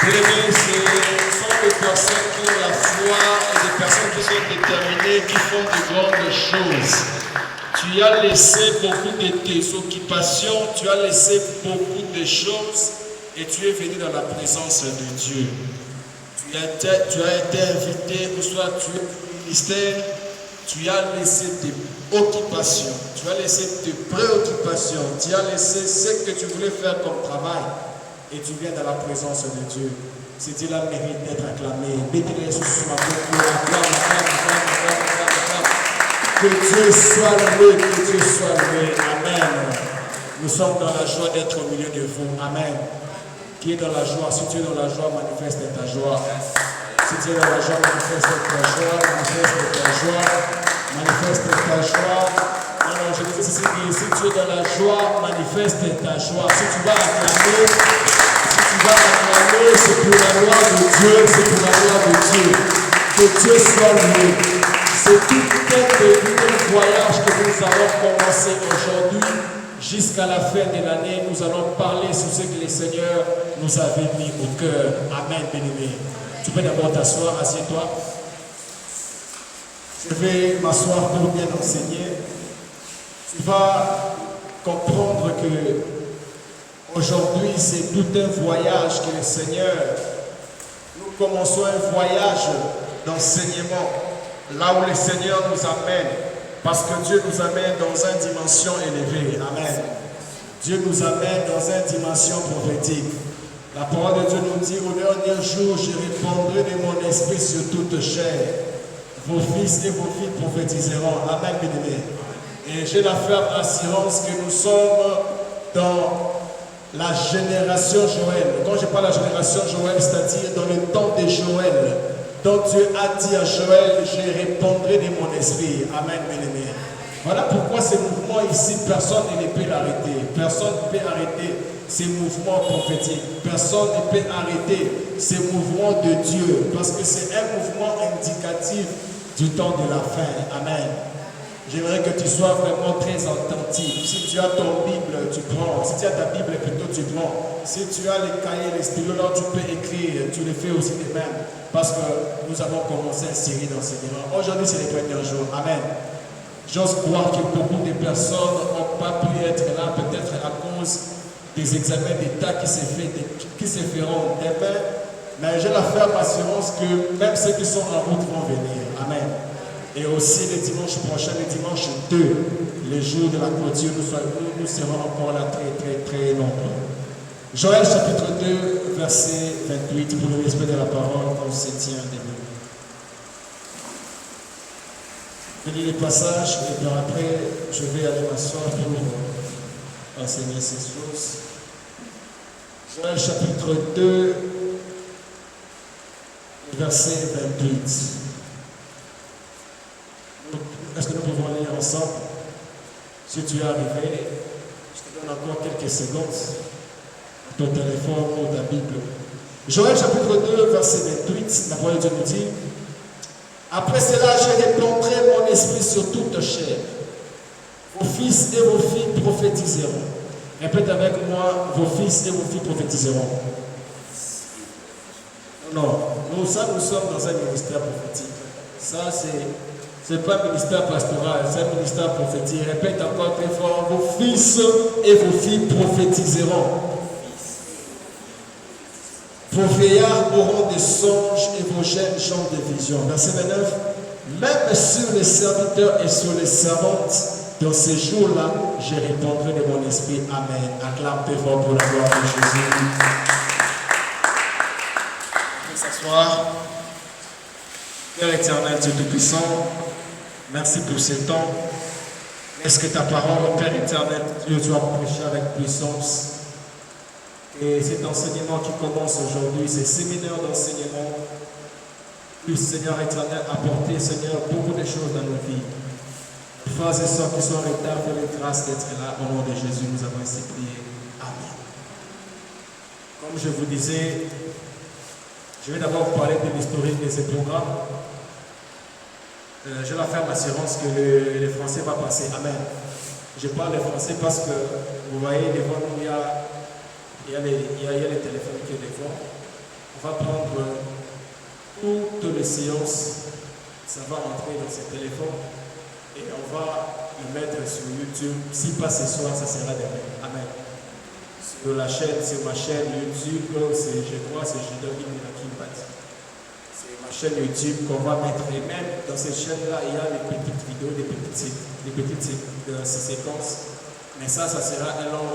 Bien-aimés, ce sont des personnes qui ont la foi et des personnes qui sont déterminées, qui font de grandes choses. Tu as laissé beaucoup de tes occupations, tu as laissé beaucoup de choses et tu es venu dans la présence de Dieu. Tu as été invité, ou soit tu es au ministère, tu as laissé tes occupations, tu as laissé tes préoccupations, tu as laissé ce que tu voulais faire comme travail et tu viens dans la présence de Dieu. C'est Dieu la mérite d'être acclamé. Mettez-les sous ma acclame. Que Dieu soit loué, que Dieu soit loué. Amen. Nous sommes dans la joie d'être au milieu de vous. Amen. Qui est dans la joie? Si tu es dans la joie, manifeste ta joie. Si tu es dans la joie, manifeste ta joie. Manifeste ta joie. Manifeste ta joie. Alors, je dis ceci, si tu es dans la joie, manifeste ta joie. Si tu vas acclamer, c'est pour la gloire de Dieu, c'est pour la gloire de Dieu. Que Dieu soit loué. C'est tout un voyage que nous allons commencer aujourd'hui. Jusqu'à la fin de l'année, nous allons parler sur ce que le Seigneur nous avait mis au cœur. Amen, bien-aimé. Tu peux d'abord t'asseoir, assieds-toi. Je vais m'asseoir pour bien enseigner. Tu vas comprendre que aujourd'hui, c'est tout un voyage que le Seigneur, nous commençons un voyage d'enseignement, là où le Seigneur nous amène, parce que Dieu nous amène dans une dimension élevée. Amen. Dieu nous amène dans une dimension prophétique. La parole de Dieu nous dit, au dernier jour, je répandrai de mon esprit sur toute chair. Vos fils et vos filles prophétiseront. Amen, bien-aimés. Et j'ai la ferme assurance que nous sommes dans la génération Joël. Quand je parle de la génération Joël, c'est-à-dire dans le temps de Joël, dont Dieu a dit à Joël, je répandrai de mon esprit. Amen, bien-aimé. Voilà pourquoi ces mouvements ici, personne ne peut l'arrêter. Personne ne peut arrêter ces mouvements prophétiques. Personne ne peut arrêter ces mouvements de Dieu. Parce que c'est un mouvement indicatif du temps de la fin. Amen. J'aimerais que tu sois vraiment très attentif. Si tu as ton Bible, tu prends. Si tu as ta Bible, plutôt tu prends. Si tu as les cahiers, les stylos, là tu peux écrire. Tu le fais aussi de même. Parce que nous avons commencé une série d'enseignements. Aujourd'hui, c'est le premier jour. Amen. J'ose croire que beaucoup de personnes n'ont pas pu être là, peut-être à cause des examens d'État qui se feront demain. Mais j'ai la ferme assurance que même ceux qui sont en route vont venir. Amen. Et aussi le dimanche prochain, le dimanche 2, le jour de la clôture, nous serons encore là très nombreux. Joël chapitre 2, verset 28, pour le respect de la parole, on se tient debout. Je lis les passages et bien après, je vais aller m'asseoir pour enseigner ces choses. Joël chapitre 2, verset 28. Est-ce que nous pouvons lire ensemble? Si tu es arrivé, je te donne encore quelques secondes. Ton téléphone ou ta Bible. Joël chapitre 2, verset 28, la parole de Dieu nous dit, après cela, je répandrai mon esprit sur toute chair. Vos fils et vos filles prophétiseront. Répète avec moi, vos fils et vos filles prophétiseront. Non, nous sommes dans un ministère prophétique. Ça, c'est pas un ministère pastoral, c'est un ministère prophétique. Répète encore très fort, vos fils et vos filles prophétiseront. Vos vieillards auront des songes et vos jeunes gens des visions. Verset 29. Même sur les serviteurs et sur les servantes, dans ces jours-là, je répandrai de mon esprit. Amen. Acclame très fort pour la gloire de Jésus. On peut s'asseoir. Père éternel, Dieu Tout-Puissant, merci pour ce temps. Est-ce que ta parole, Père éternel, Dieu, tu as prêché avec puissance? Et cet enseignement qui commence aujourd'hui, ce séminaire d'enseignement, le Seigneur éternel a apporté, Seigneur, beaucoup de choses dans nos vies. Frères et sœurs qui sont en retard, fais les grâces d'être là. Au nom de Jésus, nous avons ainsi prié. Amen. Comme je vous disais, je vais d'abord vous parler de l'historique de ce programme. J'ai la ferme assurance que le français va passer. Amen. Je parle le français parce que vous voyez devant nous, il y a les téléphones qui est devant. On va prendre toutes les séances, ça va entrer dans ses téléphones et on va le mettre sur YouTube. Si pas ce soir, ça sera demain. Amen. Sur la chaîne, sur ma chaîne YouTube, je crois c'est Jédovi Mirakibat. C'est ma chaîne YouTube qu'on va mettre. Et même dans cette chaîne-là, il y a des petites vidéos, des petites séquences. Mais ça sera un long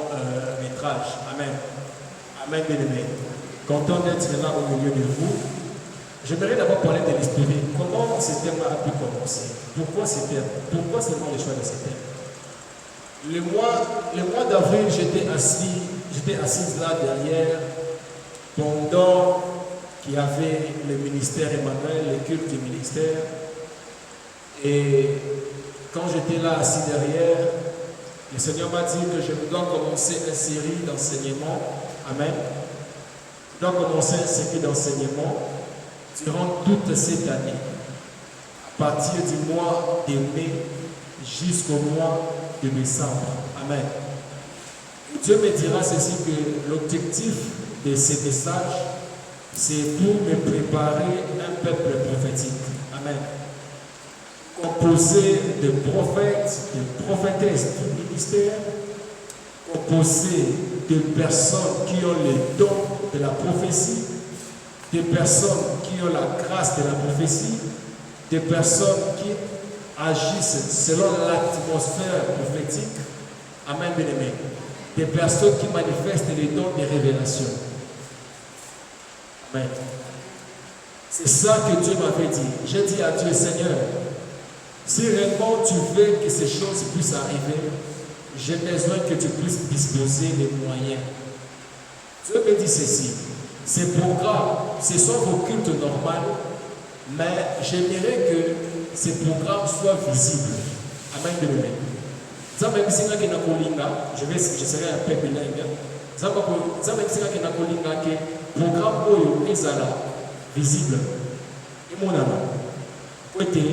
métrage. Amen. Amen, bien-aimé. Content d'être là au milieu de vous. J'aimerais d'abord parler de l'historique. Comment ce thème a pu commencer? Pourquoi ce thème? Pourquoi seulement le choix de ce thème? Le mois d'avril, j'étais assise là derrière pendant qu'il y avait le ministère Emmanuel, le culte du ministère. Et quand j'étais là assis derrière, le Seigneur m'a dit que je dois commencer une série d'enseignements. Amen. Je dois commencer une série d'enseignements durant toute cette année, à partir du mois de mai jusqu'au mois de décembre. Amen. Dieu me dira ceci, que l'objectif de ce message, c'est pour me préparer un peuple prophétique. Amen. Composé de prophètes, de prophétesses du ministère, composé de personnes qui ont le don de la prophétie, des personnes qui ont la grâce de la prophétie, des personnes qui agissent selon l'atmosphère prophétique. Amen, bien-aimé. Des personnes qui manifestent les dons de révélation. Amen. C'est ça que Dieu m'avait dit. J'ai dit à Dieu, Seigneur, si réellement tu veux que ces choses puissent arriver, j'ai besoin que tu puisses disposer des moyens. Dieu me dit ceci. Ces programmes, ce sont vos cultes normaux, mais j'aimerais que ces programmes soient visibles. Amen, bien-aimé. Je serai un peu bilingue. Le programme est visible. Et mon ami, côté,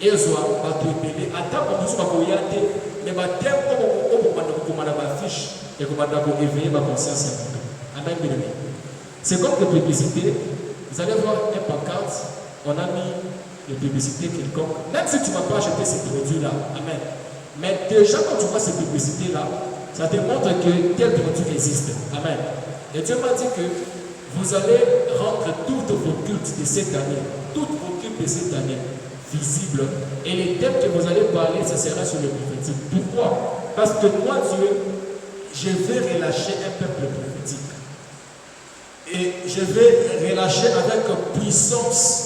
et soit à tout épelé, à table, on peut mais ma terre, on va fiche et qu'on va éveiller ma conscience. Amen, bien-aimé. C'est comme des publicités. Vous allez voir un pancarte, on a mis les publicités quelconques. Même si tu ne vas pas acheter ces produits-là. Amen. Mais déjà, quand tu vois ces publicités-là, ça te montre que tel produit existe. Amen. Et Dieu m'a dit que vous allez rendre toutes vos cultes de cette année, toutes vos cultes de cette année, visibles. Et les thèmes que vous allez parler, ça sera sur le prophétique. Pourquoi? Parce que moi, Dieu, je vais relâcher un peuple prophétique. Et je vais relâcher avec puissance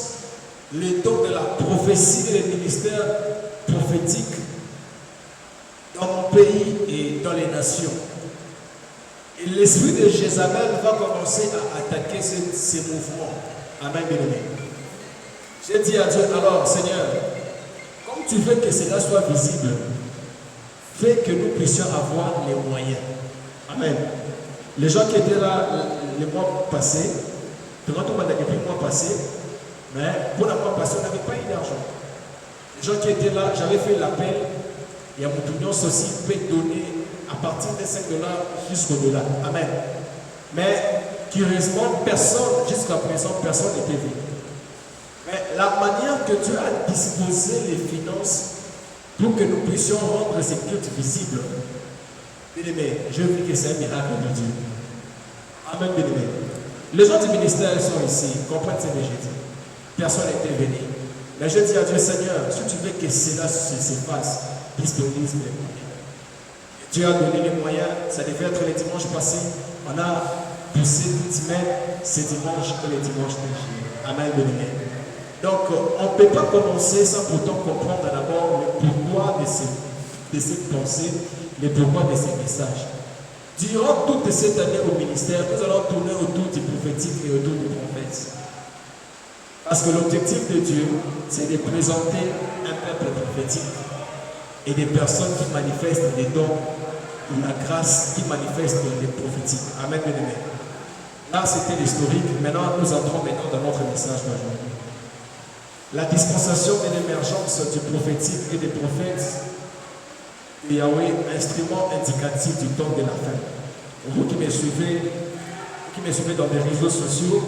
le don de la prophétie et le ministère prophétique dans mon pays et dans les nations. Et l'esprit de Jézabel va commencer à attaquer ces mouvements. Amen, bien-aimé. J'ai dit à Dieu, alors Seigneur, comme tu veux que cela soit visible, fais que nous puissions avoir les moyens. Amen. Les gens qui étaient là le mois passé, depuis le mois passé, mais pour le mois passé, on n'avait pas eu d'argent. Les gens qui étaient là, j'avais fait l'appel, et à mon opinion, ceci peut donner à partir de 5 $ jusqu'au-delà. Amen. Mais curieusement, personne, jusqu'à présent, personne n'était venu. Mais la manière que Dieu a disposé les finances pour que nous puissions rendre ces cultes visibles, bien-aimé, je dis que c'est un miracle de Dieu. Amen, bien-aimé. Les gens du ministère sont ici, comprennent ce que j'ai dit. Personne n'était venu. Mais je dis à Dieu, Seigneur, si tu veux que cela se fasse, disponible les moyens. Dieu a donné les moyens, ça devait être le dimanche passé. On a poussé toute semaine, ce dimanche et le dimanche dernier. Amen, bien-aimé. Donc, on ne peut pas commencer sans pourtant comprendre d'abord le pourquoi de cette pensée, le pourquoi de ces messages. Durant toute cette année au ministère, nous allons tourner autour du prophétique et autour du prophète. Parce que l'objectif de Dieu, c'est de présenter un peuple prophétique et des personnes qui manifestent les dons ou la grâce qui manifeste les prophétiques. Amen, bien-aimé. Là, c'était l'historique. Maintenant, nous entrons dans notre message d'aujourd'hui. La dispensation et l'émergence du prophétique et des prophètes de Yahweh, instrument indicatif du temps de la fin. Vous qui me suivez dans les réseaux sociaux,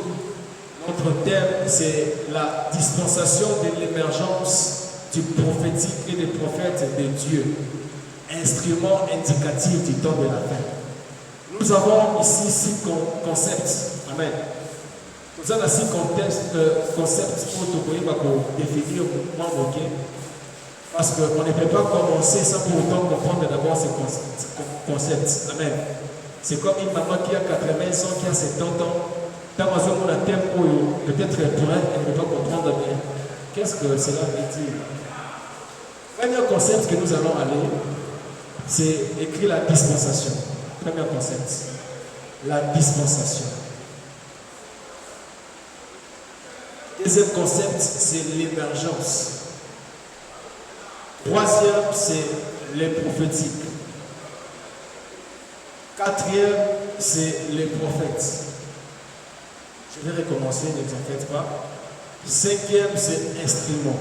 Notre thème, c'est la dispensation de l'émergence du prophétique et des prophètes de Dieu, instrument indicatif du temps de la fin. Nous avons ici 6 concepts. Amen. Nous avons 6 concepts pour définir pourquoi ok. Parce qu'on ne peut pas commencer sans pour autant comprendre d'abord ces concepts. Amen. C'est comme une maman qui a 80 ans, qui a 70 ans. Quand on a un thème où peut-être elle ne peut pas comprendre bien. Qu'est-ce que cela veut dire? Le premier concept que nous allons aller, c'est écrire la dispensation. Premier concept. La dispensation. Deuxième concept, c'est l'émergence. Troisième, c'est les prophétiques. Quatrième, c'est les prophètes. Je vais recommencer, ne vous en faites pas. Cinquième, c'est instrument.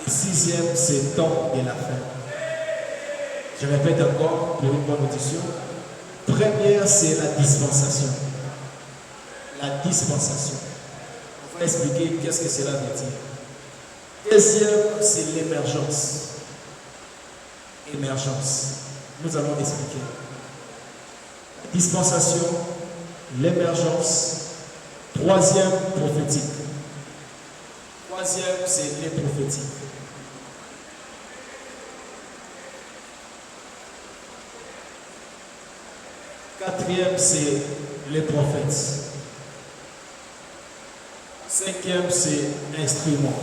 Et sixième, c'est temps de la fin. Je répète encore pour une bonne audition. Première, c'est la dispensation. La dispensation. On va expliquer qu'est-ce que cela veut dire. Deuxième, c'est l'émergence. Émergence. Nous allons expliquer. La dispensation, l'émergence. Troisième, prophétique. Troisième, c'est les prophétiques. Quatrième, c'est les prophètes. Cinquième, c'est instrument.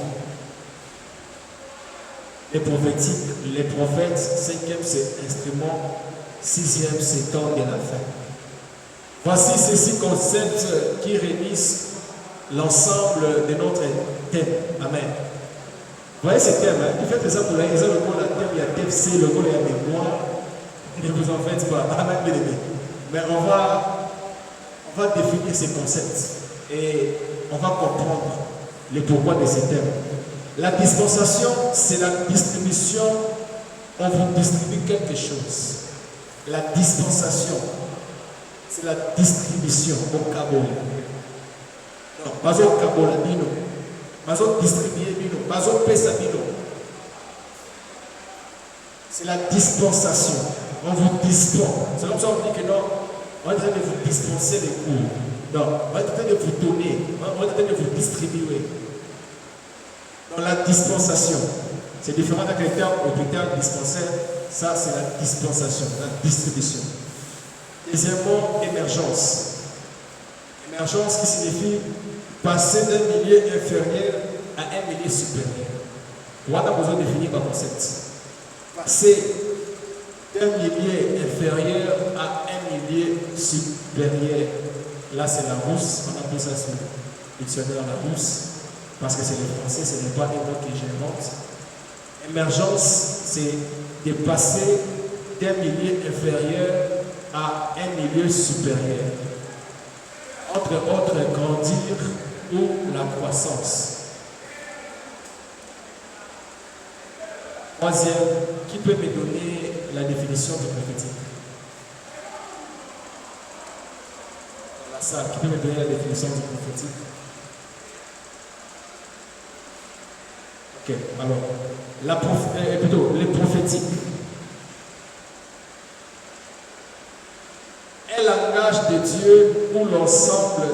Les prophétiques, les prophètes. Cinquième, c'est instrument. Sixième, c'est temps de la fin. Voici ces 6 concepts qui réunissent l'ensemble de notre thème. Amen. Vous voyez ce thème, hein? Vous faites ça pour la raison, le mot la thème, il y a TFC, le mot il y a mémoire. Ne vous en faites pas. Amen, bien aimé. Mais on va définir ces concepts et on va comprendre le pourquoi de ces thèmes. La dispensation, c'est la distribution. On vous distribue quelque chose. La dispensation, c'est la distribution au Kabola. Non, pas au Kabola, Bino. Pas au distribuer, Bino. Pas au Pesa, Bino. C'est la dispensation. On vous dispense. C'est comme ça qu'on dit que non, on est en train de vous dispenser les cours. Non, on est en train de vous donner. On est en train de vous distribuer. Dans la dispensation, c'est différent avec les termes hôpital dispensaire. Ça, c'est la dispensation, la distribution. Deuxièmement, émergence. Émergence qui signifie passer d'un milieu inférieur à un milieu supérieur. On a besoin de définir par concept. Passer d'un milieu inférieur à un milieu supérieur. Là, c'est la rousse. On appelle ça sur le dictionnaire la rousse. Parce que c'est le français, ce n'est pas un mot que j'invente. Émergence, c'est de passer d'un milieu inférieur à un milieu supérieur. Entre autres, grandir ou la croissance. Troisième, qui peut me donner la définition de prophétique? Dans la salle, qui peut me donner la définition de prophétique? Ok, alors, plutôt, les prophétiques. Un langage de Dieu ou l'ensemble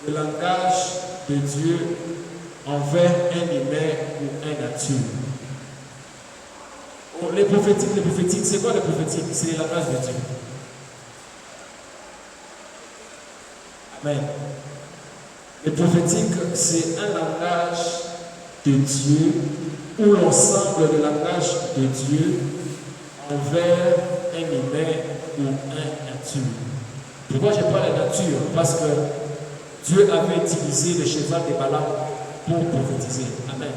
du langage de Dieu envers un humain ou un nature. Les prophétiques, c'est quoi les prophétiques? C'est le langage de Dieu. Amen. Les prophétiques, c'est un langage de Dieu ou l'ensemble du langage de Dieu envers un humain ou un nature. Pourquoi je parle de nature? Parce que Dieu avait utilisé le cheval de Balaam pour prophétiser. Amen.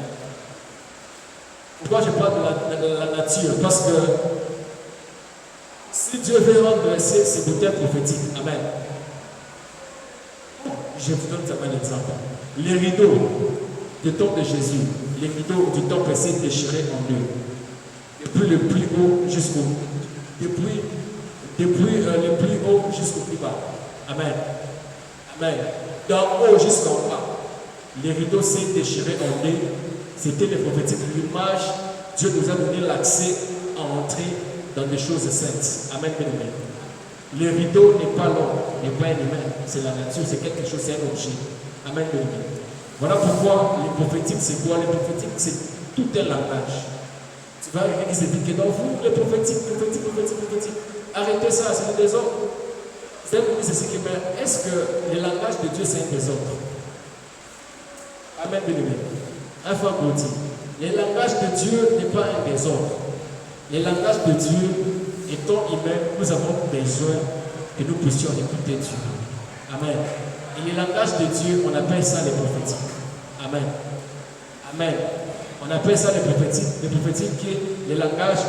Pourquoi je parle de la nature? Parce que si Dieu veut renverser ses bouteilles prophétiques, amen. Je vous donne un exemple. Les rideaux du temps de Jésus, les rideaux du temps passé déchirés en deux. Depuis le plus haut jusqu'au depuis le plus haut jusqu'au plus bas. Amen. Amen. d'en haut jusqu'en bas. Les rideaux s'est déchiré en deux. C'était les prophétiques. L'image, Dieu nous a donné l'accès à entrer dans des choses saintes. Amen, bien-aimé. Le rideau n'est pas l'homme, n'est pas un humain, c'est la nature, c'est quelque chose, c'est un objet. Amen, bien-aimé. Voilà pourquoi les prophétiques, c'est quoi? Les prophétiques, c'est tout un langage. Tu vas arriver qui se dit que dans vous, les prophétiques. Arrêtez ça, c'est le désordre. C'est ce qui me. Est-ce que le langage de Dieu, c'est un désordre? Amen, bien-aimé. Un fois qu'on dit, le langage de Dieu n'est pas un désordre. Le langage de Dieu, étant humain, nous avons besoin que nous puissions écouter Dieu. Amen. Et le langage de Dieu, on appelle ça les prophétiques. Amen. Amen. On appelle ça les prophétiques. Les prophétiques qui est le langage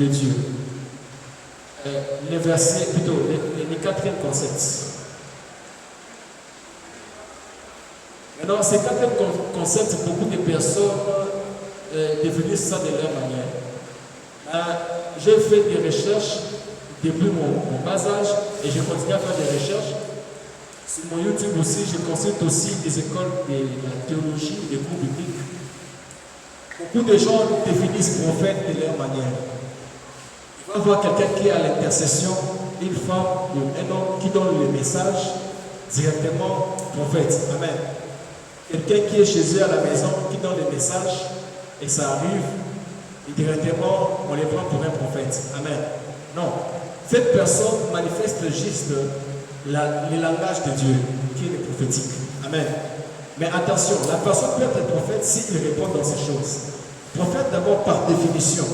de Dieu. Les versets, plutôt, les quatrième concept. Maintenant, ces quatrième concepts, beaucoup de personnes définissent ça de leur manière. J'ai fait des recherches depuis mon bas âge et je continue à faire des recherches. Sur mon YouTube aussi, je consulte aussi des écoles de la théologie, des cours bibliques. Beaucoup de gens définissent prophète de leur manière. Il va voir quelqu'un qui est à l'intercession, une femme ou un homme qui donne le message directement prophète. Amen. Quelqu'un qui est chez eux à la maison, qui donne le message et ça arrive, et directement on les prend pour un prophète. Amen. Non. Cette personne manifeste juste le langage de Dieu, qui est le prophétique. Amen. Mais attention, la personne peut être prophète s'il répond dans ces choses. Prophète d'abord par définition.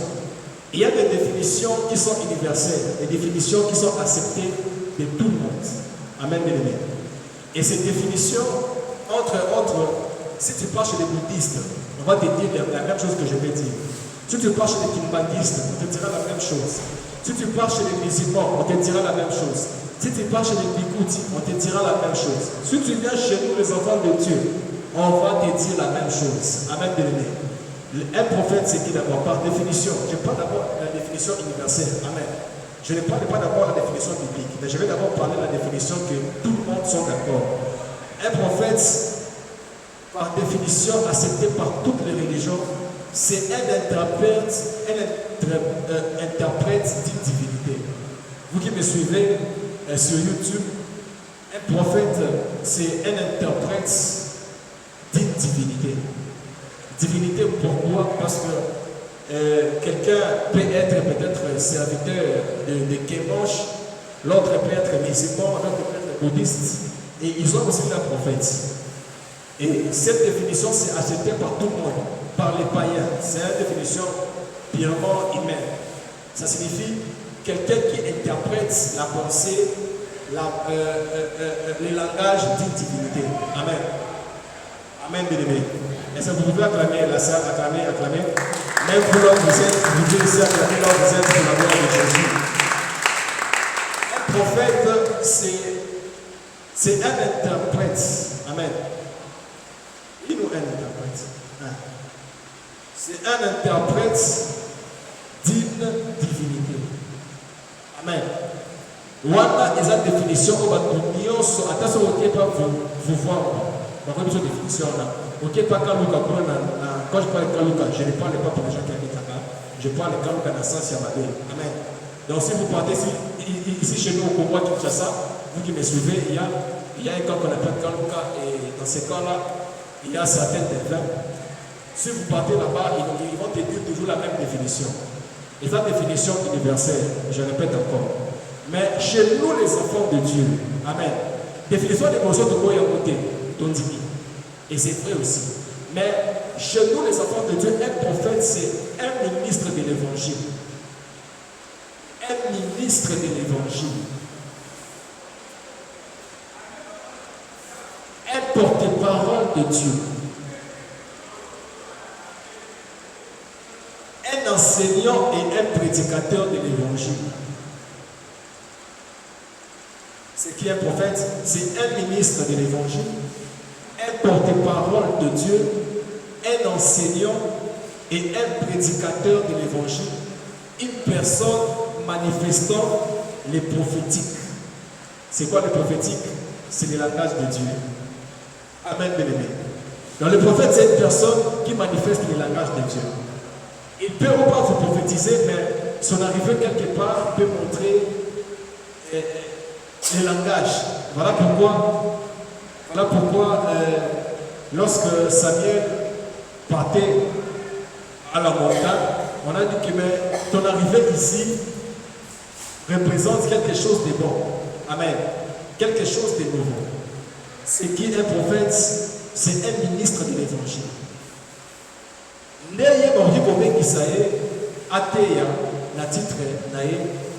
Il y a des définitions qui sont universelles, des définitions qui sont acceptées de tout le monde. Amen, bien-aimé. Et ces définitions, entre autres, si tu pars chez les bouddhistes, on va te dire la même chose que je vais dire. Si tu pars chez les kimbandistes, on te dira la même chose. Si tu pars chez les musulmans, on te dira la même chose. Si tu pars chez les bigoutis, on te dira la même chose. Si tu viens chez nous, les enfants de Dieu, on va te dire la même chose. Amen, bien-aimé. Un prophète, c'est qui d'abord? Par définition. Je parle d'abord de la définition universelle. Amen. Je ne parle pas d'abord de la définition biblique, mais je vais d'abord parler de la définition que tout le monde sont d'accord. Un prophète, par définition accepté par toutes les religions, c'est un interprète d'une divinité. Vous qui me suivez sur YouTube, un prophète, c'est un interprète d'une divinité. Divinité, pourquoi? Parce que quelqu'un peut être peut-être serviteur de Kemosh, l'autre peut être musulman, l'autre peut être bouddhiste, et ils ont aussi leur prophète. Et cette définition, c'est acceptée par tout le monde, par les païens. C'est une définition purement humaine. Ça signifie quelqu'un qui interprète la pensée, le langage d'une divinité. Amen. Amen, bien-aimé. Et ça, vous pouvez acclamer, la sœur, acclamer. Même vous, là, vous devez aussi acclamer, là, vous êtes pour la gloire de Jésus. Un prophète, c'est un interprète. Amen. Il ou un interprète? C'est un interprète d'une divinité. Amen. Voilà la définition au Batunios. Attention, ok, pas vous voir. Dans votre définition là. Ok, pas Kaluka. Quand je parle de Kaluka, je ne parle pas pour les gens qui habitent là-bas. Je parle de Kaluka dans le sens Yamade. Amen. Donc si vous partez ici chez nous au Congo, Kinshasa, vous qui me suivez, il y a un camp qu'on appelle Kaluka. Et dans ces camps-là, il y a certaines devins. Si vous partez là-bas, ils vont te dire toujours la même définition. Et la définition universelle, je répète encore. Mais chez nous, les enfants de Dieu, amen. Définition d'émotion de quoi il y a côté, Tondimi. Et c'est vrai aussi. Mais chez nous, les enfants de Dieu, un prophète, c'est un ministre de l'évangile. Un ministre de l'évangile. Un porte-parole de Dieu. Un enseignant et un prédicateur de l'évangile. C'est qui un prophète? C'est un ministre de l'évangile, un porte-parole de Dieu, un enseignant et un prédicateur de l'évangile, une personne manifestant les prophétiques. C'est quoi le prophétique? C'est le langage de Dieu. Amen, bien-aimé. Donc le prophète, c'est une personne qui manifeste le langage de Dieu. Il peut ou pas vous prophétiser, mais son arrivée quelque part peut montrer le langage. Voilà pourquoi lorsque Samuel partait à la montagne, on a dit que ton arrivée ici représente quelque chose de bon. Amen. Quelque chose de nouveau. Ce qui est un prophète, c'est un ministre de l'évangile.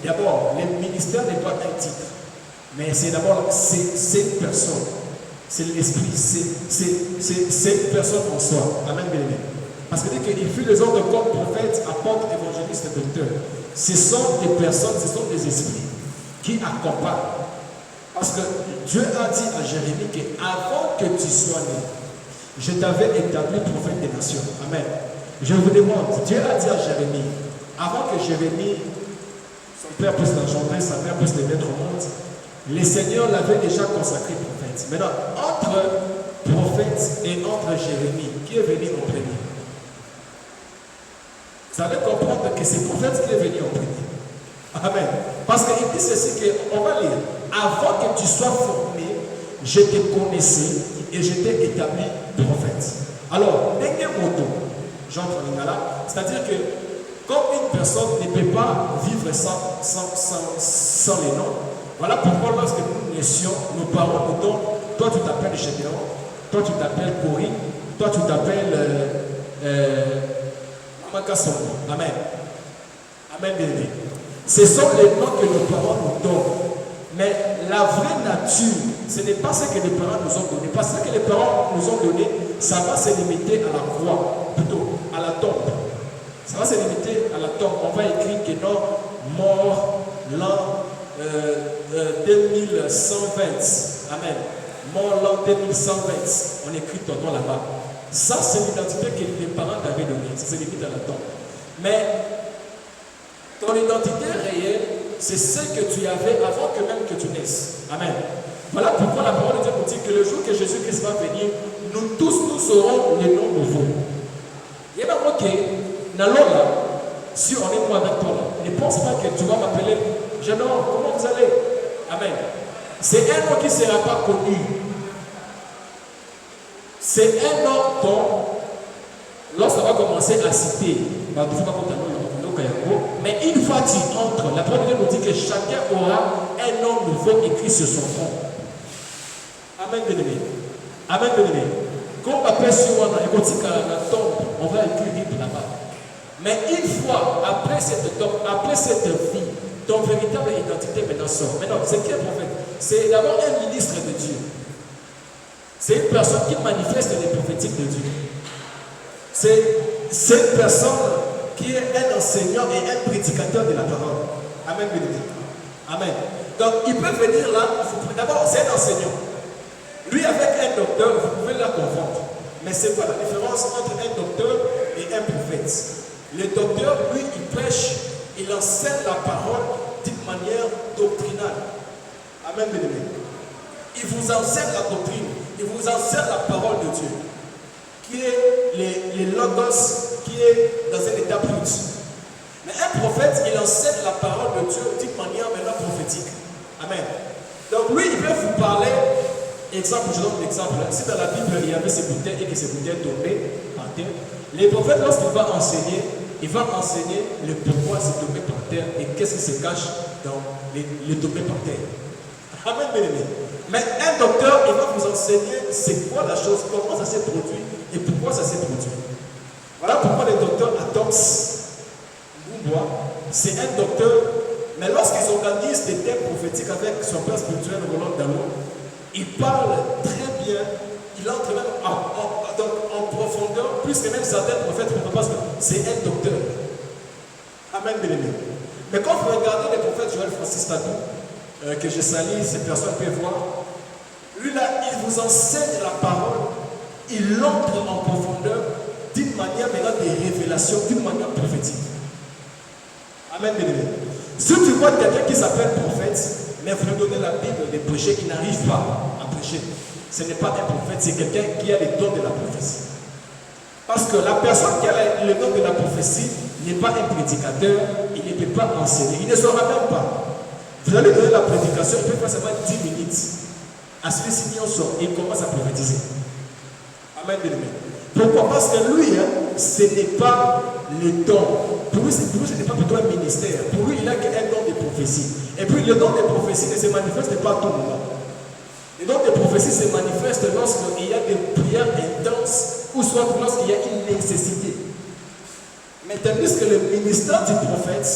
D'abord, le ministère n'est pas un titre, mais c'est d'abord c'est une personne, c'est l'esprit, c'est une personne en soi. Amen, bien aimé. Parce que dès qu'il fut les ordres comme prophète, apôtre, évangéliste et docteur, ce sont des personnes, ce sont des esprits qui accompagnent. Parce que Dieu a dit à Jérémie qu'avant que tu sois né, je t'avais établi prophète des nations. Amen. Je vous demande, Dieu a dit à Jérémie, avant que Jérémie, son père puisse l'engendrer, sa mère puisse le mettre au monde, le Seigneur l'avait déjà consacré prophète. Maintenant, entre prophète et entre Jérémie, qui est venu en premier? Vous allez comprendre que c'est prophète qui est venu en premier. Amen. Parce qu'il dit ceci, on va lire. Avant que tu sois formé, je te connaissais et je t'ai établi prophète. Alors, dernier moto, j'entre en lingala, c'est-à-dire que comme une personne ne peut pas vivre sans les noms, voilà pourquoi lorsque nous naissions, nos parents nous donnent, toi tu t'appelles Gédéon, toi tu t'appelles Corinne, toi tu t'appelles Makason. Amen. Amen, bien-aimé. Ce sont les noms que nos parents nous donnent. Mais la vraie nature, ce n'est pas ce que les parents nous ont donné. Parce que les parents nous ont donné, ça va se limiter à la croix, plutôt à la tombe. Ça va se limiter à la tombe. On va écrire que non, mort l'an 2120. Amen. Mort l'an 2120. On écrit ton nom là-bas. Ça, c'est l'identité que les parents t'avaient donnée. Ça se limite à la tombe. Mais ton identité réelle, c'est ce que tu avais avant que même que tu naisses. Amen. Voilà pourquoi la parole de Dieu nous dit que le jour que Jésus-Christ va venir, nous tous, nous aurons les noms nouveaux. Il y a un là, si on est moi avec toi, ne pense pas que tu vas m'appeler jeune homme, comment vous allez? Amen. C'est un nom qui ne sera pas connu. C'est un nom dont, lorsqu'on va commencer à citer, mais une fois tu entres, la parole de Dieu nous dit que chacun aura un nom nouveau écrit sur son front. Amen, bien-aimé. Amen, bien-aimé. Quand on appelle sur moi, la tombe, on va écrire là-bas. Mais une fois, après cette tombe, après cette vie, ton véritable identité maintenant sort. Maintenant, c'est qui un prophète? C'est d'abord un ministre de Dieu. C'est une personne qui manifeste les prophétiques de Dieu. C'est une personne qui est un enseignant et un prédicateur de la parole. Amen, bien-aimé. Amen. Donc, il peut venir là, d'abord, c'est un enseignant. Lui, avec un docteur, vous pouvez la confondre. Mais c'est quoi la différence entre un docteur et un prophète? Le docteur, lui, il prêche, il enseigne la parole d'une manière doctrinale. Amen, bien-aimé. Il vous enseigne la doctrine, il vous enseigne la parole de Dieu, qui est les logos, qui est dans un état brut. Mais un prophète, il enseigne la parole de Dieu d'une manière maintenant prophétique. Amen. Donc lui, il peut vous parler, exemple, je donne l'exemple, si dans la Bible il y avait ces bouteilles et que ces bouteilles tombaient par terre, les prophètes, lorsqu'il va enseigner, il va enseigner le pourquoi c'est tombé par terre et qu'est-ce qui se cache dans les tombés par terre. Amen, bien-aimé. Mais un docteur, il va vous enseigner c'est quoi la chose, comment ça s'est produit et pourquoi ça s'est produit. Voilà pourquoi le docteur Adams Mboubois, c'est un docteur, mais lorsqu'ils organisent des thèmes prophétiques avec son père spirituel Roland Dallon, il parle très bien, il entre même en profondeur, plus que même certains prophètes, parce que c'est un docteur. Amen, bien-aimé. Mais quand vous regardez le prophète Joël Francis Tadou, que je salue, ces personnes peuvent voir, lui là, il vous enseigne la parole, il entre en profondeur d'une manière maintenant de révélation, d'une manière prophétique. Amen, bien-aimé. Si tu vois quelqu'un qui s'appelle prophète, mais vous lui donnez la Bible de prêcher, il n'arrive pas à prêcher. ce n'est pas un prophète, c'est quelqu'un qui a le don de la prophétie. Parce que la personne qui a le don de la prophétie n'est pas un prédicateur, il ne peut pas enseigner, il ne saura même pas. Vous allez donner la prédication, il peut faire seulement 10 minutes. À celui-ci, il commence à prophétiser. Amen, bien aimé. Pourquoi? Parce que lui, ce n'est pas le don. Pour lui, ce n'est pas plutôt un ministère. Pour lui, il a un don de prophétie. Et puis, le don de prophétie ne se manifeste pas à tout moment. Le don de prophétie se manifeste lorsqu'il y a des prières intenses ou soit lorsqu'il y a une nécessité. Mais tandis que le ministère du prophète,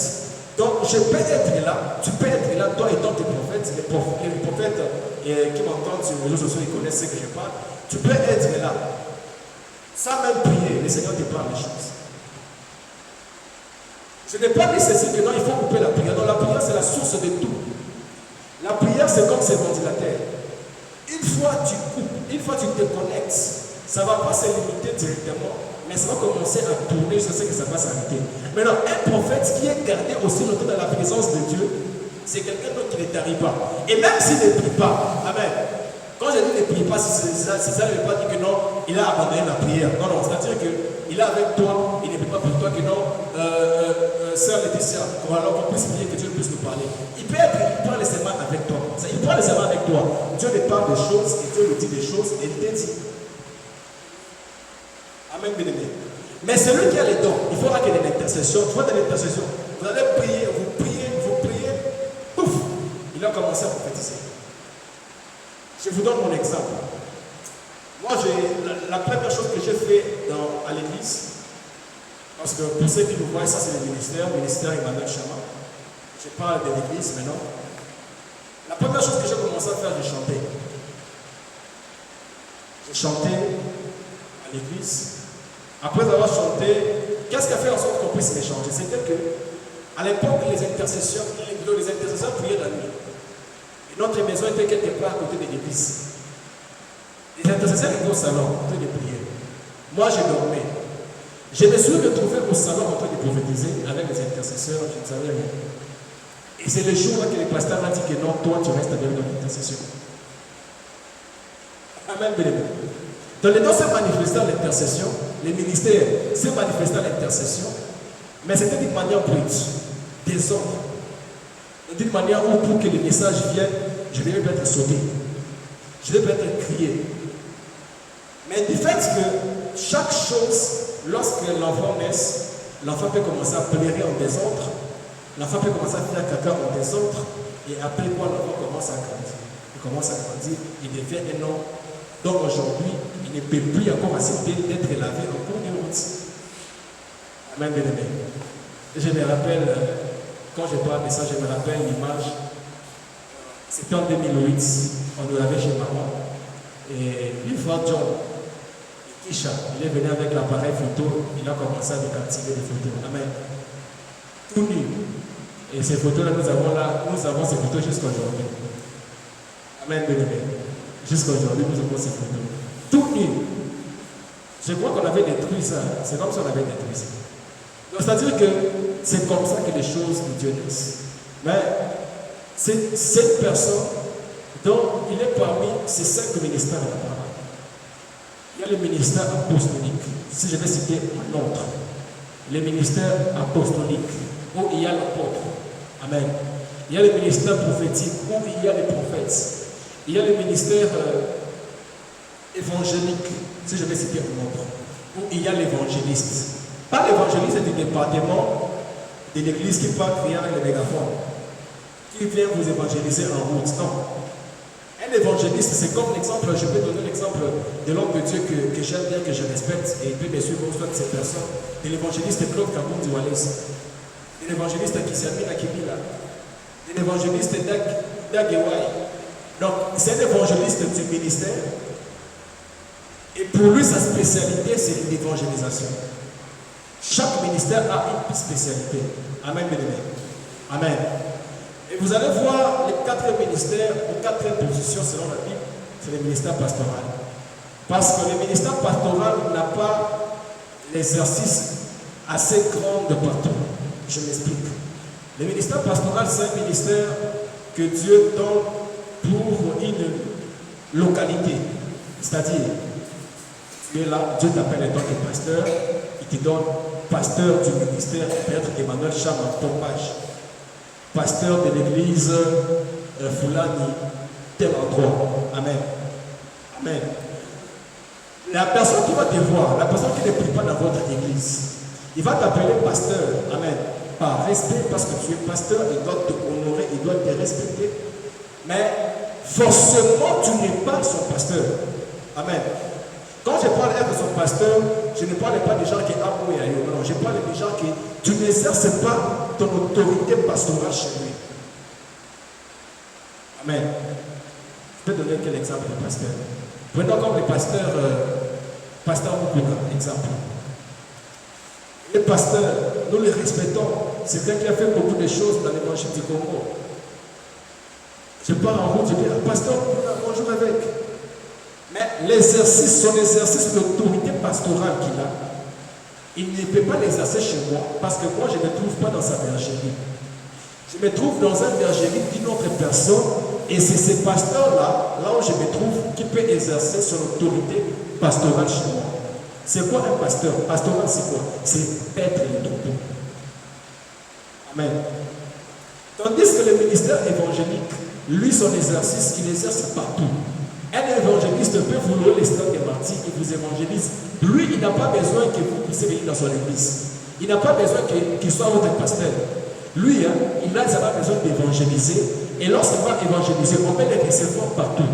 donc je peux être là, tu peux être là, toi étant tes prophètes, les prophètes qui m'entendent sur les réseaux sociaux, ils connaissent ce que je parle, tu peux être là. Sans même prier, le Seigneur te parle des choses. Ce n'est pas nécessaire que non, il faut couper la prière. Non, la prière c'est la source de tout. La prière c'est comme ce ventilateur. Une fois tu coupes, une fois tu te connectes, ça ne va pas se limiter directement, mais ça va commencer à tourner jusqu'à ce que ça va s'arrêter. Maintenant, un prophète qui est gardé aussi longtemps dans la présence de Dieu, c'est quelqu'un d'autre qui ne t'arrive pas. Et même s'il ne prie pas, amen. Quand je dis ne prie pas, c'est ça ne veut pas dire que non, il a abandonné la prière. Non, non, c'est-à-dire qu'il est avec toi, il ne prie pas pour toi que non, sœur Laetitia, alors qu'on puisse prier, que Dieu puisse nous parler. Il peut être, il prend les serments avec toi. Il prend les serments avec toi. Dieu lui parle des choses, et Dieu lui dit des choses, et il te dit. Amen, bien-aimé. Mais celui qui a les dons, il faudra qu'il y ait une intercession. Tu vois, dans l'intercession, vous allez prier, vous priez, pouf, il a commencé à prophétiser. Je vous donne mon exemple. Moi, la première chose que j'ai fait à l'église, parce que pour ceux qui nous voient, ça c'est le ministère Emmanuel Chama. Je parle de l'église maintenant. La première chose que j'ai commencé à faire, j'ai chanté. J'ai chanté à l'église. Après avoir chanté, qu'est-ce qui a fait en sorte qu'on puisse les changer? C'était que, à l'époque, les intercesseurs priaient la nuit. Et notre maison était quelque part à côté de l'église. Les intercesseurs étaient au salon en train de prier. Moi, je dormais. Je me suis retrouvé au salon en train de prophétiser avec les intercesseurs, je ne savais rien. Et c'est le jour-là que le pasteur m'a dit que non, toi, tu restes avec l'intercession. Amen, bien-aimé. Dans les dons, c'est manifesté à l'intercession, les ministères, c'est manifesté à l'intercession, mais c'était d'une manière brute, des ordres. D'une manière où, pour que le message vienne, je devais être sauté, je devais être crié. Mais du fait que chaque chose, lorsque l'enfant naît, l'enfant peut commencer à pleurer en désordre, l'enfant peut commencer à faire caca en désordre, et après quoi, l'enfant commence à grandir. Il commence à grandir, il devient un homme. Donc aujourd'hui, il ne peut plus encore accepter d'être lavé en cours de route. Amen, bien-aimé. Je me rappelle, quand je parle de ça, je me rappelle l'image. C'était en 2008, on nous l'avait chez maman. Et une fois, John, Kisha, il est venu avec l'appareil photo, il a commencé à nous captiver des photos. Amen. Tout nu. Et ces photos-là, nous avons ces photos jusqu'à aujourd'hui. Amen, bien-aimé. Jusqu'à aujourd'hui, nous avons ces photos. Tout nu. Je crois qu'on avait détruit ça. C'est comme si on avait détruit ça. Donc, c'est-à-dire que c'est comme ça que les choses de Dieu naissent. Mais c'est cette personne dont il est parmi ces 5 ministères de la parole. Il y a le ministère apostolique. Si je vais citer un autre. Le ministère apostolique, où il y a l'apôtre. Amen. Il y a le ministère prophétique, où il y a les prophètes. Il y a le ministère évangélique, si je vais citer un autre, où il y a l'évangéliste. Pas l'évangéliste du département de l'église qui part crier avec le mégaphone, qui vient vous évangéliser en route. Non. Un évangéliste, c'est comme l'exemple, je peux donner l'exemple de l'homme de Dieu que j'aime bien, que je respecte, et il peut me suivre au de ces personnes, de l'évangéliste Claude Kaboum du Wallace, de l'évangéliste Kissamina Kimila, de l'évangéliste Dagewai. Donc, c'est un évangéliste du ministère. Et pour lui, sa spécialité, c'est l'évangélisation. Chaque ministère a une spécialité. Amen, bien-aimé. Amen. Et vous allez voir les 4 ministères, ou 4 positions selon la Bible, c'est le ministère pastoral. Parce que le ministère pastoral n'a pas l'exercice assez grand de partout. Je m'explique. Le ministère pastoral, c'est un ministère que Dieu donne pour une localité. C'est-à-dire, tu es là, Dieu t'appelle en tant que pasteur, il te donne pasteur du ministère, Père Emmanuel Cham en ton page. Pasteur de l'église Foulani, tel endroit. Amen. Amen. La personne qui va te voir, la personne qui ne prie pas dans votre église, il va t'appeler pasteur. Amen. Par respect, parce que tu es pasteur, il doit te honorer, il doit te respecter. Mais forcément, tu n'es pas son pasteur. Amen. Quand je parle d'être son pasteur, je ne parle pas des gens qui ont et ailleurs. Non, je parle des gens qui, tu n'exerces pas ton autorité pastorale chez lui. Amen. Je peux donner quel exemple de pasteur? Prenons comme le pasteur Moukouna, exemple. Les pasteurs, nous les respectons. C'est quelqu'un qui a fait beaucoup de choses dans l'évangile du Congo. Je pars en route, je dis, pasteur, bonjour avec. Mais l'exercice, son exercice, l'autorité pastorale qu'il a, il ne peut pas l'exercer chez moi parce que moi, je ne me trouve pas dans sa bergerie. Je me trouve dans une bergerie d'une autre personne et c'est ce pasteur-là, là où je me trouve, qui peut exercer son autorité pastorale chez moi. C'est quoi un pasteur? Pastoral, c'est quoi? C'est paître les troupeaux. Amen. Tandis que le ministère évangélique, lui, son exercice, il exerce partout. Un évangéliste peut vous louer les stades des martyrs, il vous évangélise. Lui, il n'a pas besoin que vous puissiez venir dans son église. Il n'a pas besoin qu'il soit votre pasteur. Lui, il n'a pas besoin d'évangéliser. Et lorsqu'il va évangéliser, on peut les recevoir partout.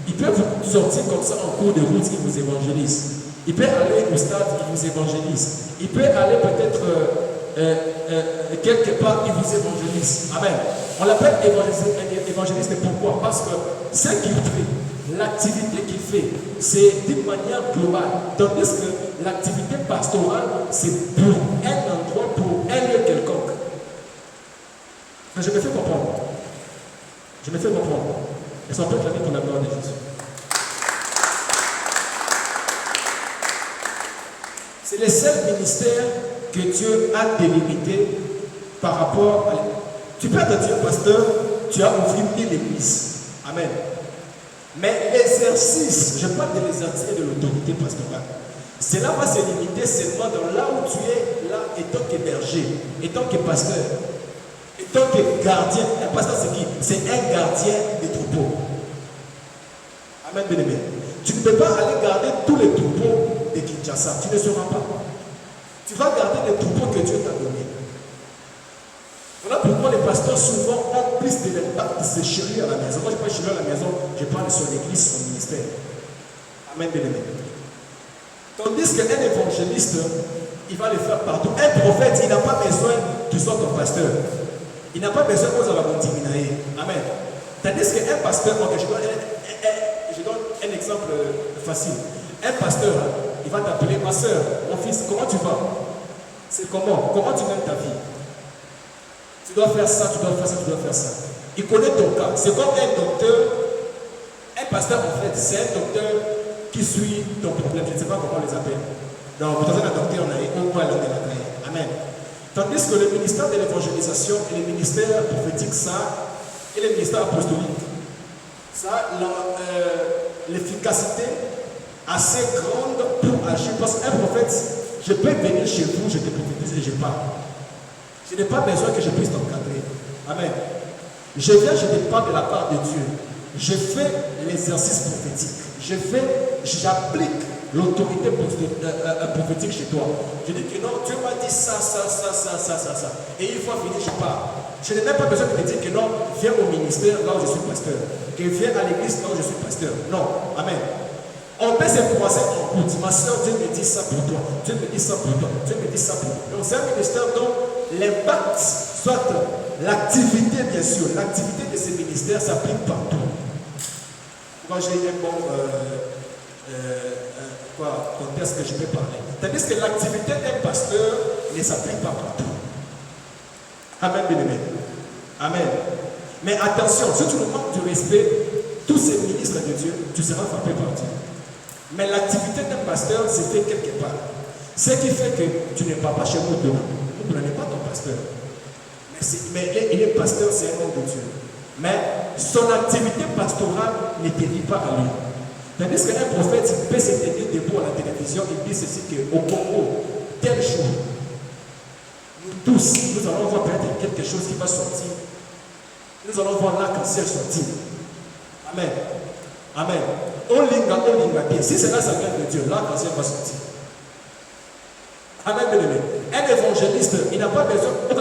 Il peut vous sortir comme ça en cours de route, il vous évangélise. Il peut aller au stade, il vous évangélise. Il peut aller peut-être quelque part, il vous évangélise. Amen. On l'appelle évangéliste. Pourquoi? Parce que ce qu'il fait, l'activité qu'il fait, c'est d'une manière globale. Tandis que l'activité pastorale, c'est pour un endroit, pour un lieu quelconque. Mais je me fais comprendre. Je me fais comprendre. Et ça peut clamer pour la gloire de Jésus. C'est le seul ministère que Dieu a délimité par rapport à... Tu peux être Dieu pasteur, tu as ouvert 1000 églises. Amen. Mais l'exercice, je parle de l'exercice de l'autorité pastorale. Cela va se limiter seulement dans là où tu es, là, étant que berger, étant que pasteur, étant que gardien. Un pasteur, c'est qui? C'est un gardien des troupeaux. Amen, bien-aimé. Tu ne peux pas aller garder tous les troupeaux de Kinshasa. Tu ne sauras pas. Tu vas garder les troupeaux que Dieu t'a donnés. Voilà pourquoi les pasteurs souvent ont plus de l'impact de se chérir à la maison. Moi, je ne parle pas de chérir à la maison, je parle de son église, son ministère. Amen, bien-aimé. Tandis qu'un évangéliste, il va le faire partout. Un prophète, il n'a pas besoin que tu sois ton pasteur. Il n'a pas besoin que vous ayez un Amen. Tandis qu'un pasteur, okay, je donne un exemple facile. Un pasteur, il va t'appeler ma soeur, mon fils, comment tu vas? C'est comment? Comment tu mènes ta vie? Tu dois faire ça, tu dois faire ça, tu dois faire ça. Il connaît ton cas. C'est comme un docteur, un pasteur en fait, c'est un docteur qui suit ton problème. Je ne sais pas comment on les appelle. Donc, vous avez un docteur, on a au moins l'homme de la taille. Amen. Tandis que le ministère de l'évangélisation et le ministère prophétique, ça, et le ministère apostolique, ça a l'efficacité assez grande pour agir. Parce qu'un prophète, je peux venir chez vous, je te prophétise et je parle. Je n'ai pas besoin que je puisse t'encadrer. Amen. Je viens, je te parle de la part de Dieu. Je fais l'exercice prophétique. J'applique l'autorité prophétique chez toi. Je dis que non, Dieu m'a dit ça. Et une fois fini, je pars. Je n'ai même pas besoin de te dire que non, viens au ministère là où je suis pasteur. Que viens à l'église là où je suis pasteur. Non. Amen. On peut se croiser en route. Ma soeur, Dieu me dit ça pour toi. Dieu me dit ça pour toi. Dieu me dit ça pour toi. Donc c'est un ministère dont l'impact, soit l'activité, bien sûr, l'activité de ces ministères s'applique partout. Moi, j'ai un bon contexte que je peux parler. Tandis que l'activité d'un pasteur ne s'applique pas partout. Amen, bien-aimé. Amen. Mais attention, si tu nous manques du respect, tous ces ministres de Dieu, tu seras frappé par Dieu. Mais l'activité d'un pasteur, c'est fait quelque part. Ce qui fait que tu ne pars pas chez nous demain. Vous n'êtes pas ton pasteur. Mais il est pasteur, c'est un homme de Dieu. Mais son activité pastorale ne te lie pas à lui. Tandis qu'un prophète peut se tenir debout à la télévision et dire ceci qu'au Congo, tel jour, nous tous, nous allons voir peut-être quelque chose qui va sortir. Nous allons voir l'arc-en-ciel sortir. Amen. Amen. Si c'est là ça vient de Dieu, l'arc-en-ciel va sortir. Amen, bien-aimé. Un évangéliste, il n'a pas besoin de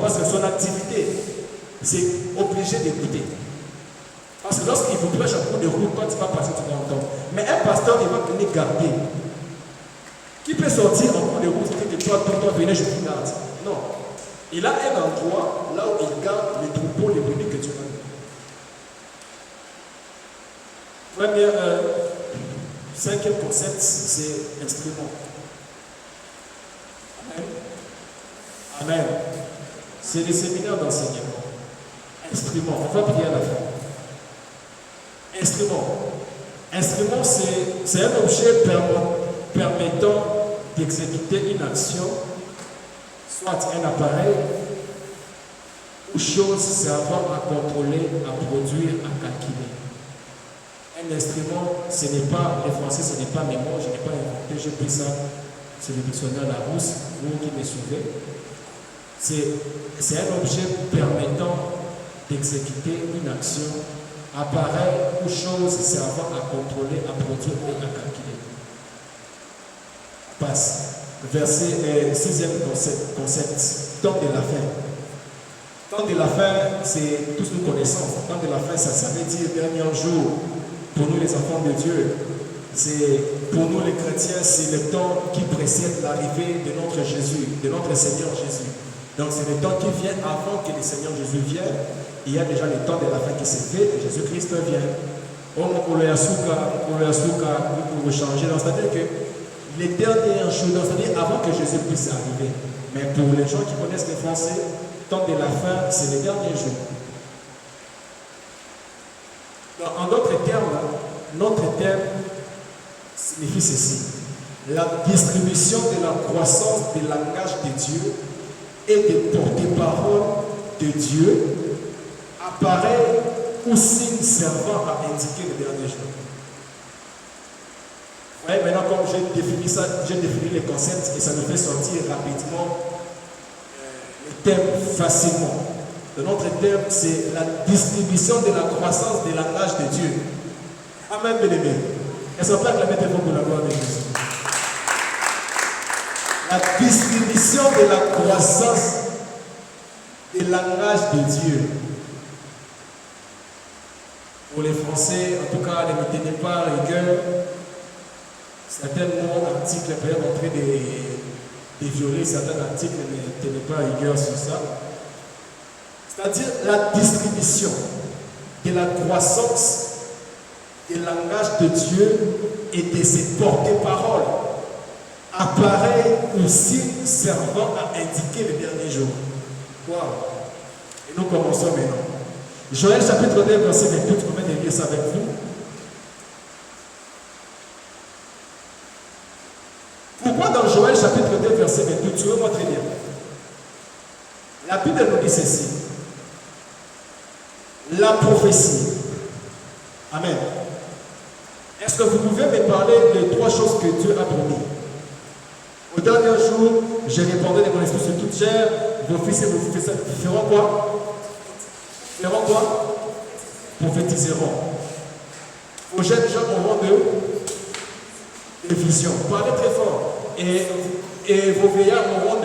parce que son activité, c'est obligé d'écouter. Parce que lorsqu'il vous prêche un coup de route, quand tu vas passer, tu vas entendre. Mais un pasteur, il va venir garder. Qui peut sortir en cours de route et dire que toi, venez, je vous garde. Non. Il a un endroit là où il garde les troupeaux, les brebis que tu as. Premier, cinquième concept, c'est instrument. Amen. Amen. C'est les séminaires d'enseignement. Instrument. On va prier à la fin. Instrument. Instrument, c'est un objet permettant d'exécuter une action, soit un appareil ou chose servant à contrôler, à produire, à calculer. Un instrument, ce n'est pas, les Français, ce n'est pas mes mots, je n'ai pas inventé, j'ai pris ça sur le dictionnaire Larousse, vous qui me suivez. C'est un objet permettant d'exécuter une action, appareil ou chose servant à contrôler, à produire et à calculer. Passe. Verset 6e concept. Temps de la fin. Temps de la fin, c'est tous nous connaissons. Temps de la fin, ça veut dire dernier jour. Pour nous les enfants de Dieu, pour nous les chrétiens, c'est le temps qui précède l'arrivée de notre Jésus, de notre Seigneur Jésus. Donc c'est le temps qui vient avant que le Seigneur Jésus vienne. Il y a déjà le temps de la fin qui s'est fait et Jésus-Christ vient. Pour changer. C'est-à-dire que les derniers jours, c'est-à-dire avant que Jésus puisse arriver. Mais pour les gens qui connaissent le français, temps de la fin, c'est les derniers jours. Donc, en d'autres termes, notre terme signifie ceci. La distribution de la croissance du langage de Dieu et des porte-parole de Dieu apparaît ou signe servant à indiquer le dernier jour. Ouais, maintenant, comme j'ai défini ça, j'ai défini les concepts et ça nous fait sortir rapidement le thème facilement. Notre thème, c'est la distribution de la croissance du langage de Dieu. Amen, bien-aimé. Est-ce qu'on peut acclamer très fort pour la gloire de Jésus? La distribution de la croissance du langage de Dieu. Pour les Français, en tout cas, ne tenez pas rigueur. Certains mots, articles peuvent entrer des violer, certains articles ne tenaient pas rigueur sur ça. C'est-à-dire la distribution de la croissance du langage de Dieu et de ses porte-paroles apparaît aussi servant à indiquer le dernier jour. Wow. Et nous commençons maintenant. Joël chapitre 2, verset 28, je peux de lire ça avec vous. Pourquoi dans Joël chapitre 2, verset 28, suivez-moi très bien. La Bible nous dit ceci. La prophétie. Amen. Est-ce que vous pouvez me parler de trois choses que Dieu a promis? Au dernier jour, je répandrai de mon esprit sur toute chair. Vos fils et vos fils feront quoi? Feront quoi? Prophétiseront. Vos jeunes gens auront de visions. Parlez très fort. Et vos vieillards auront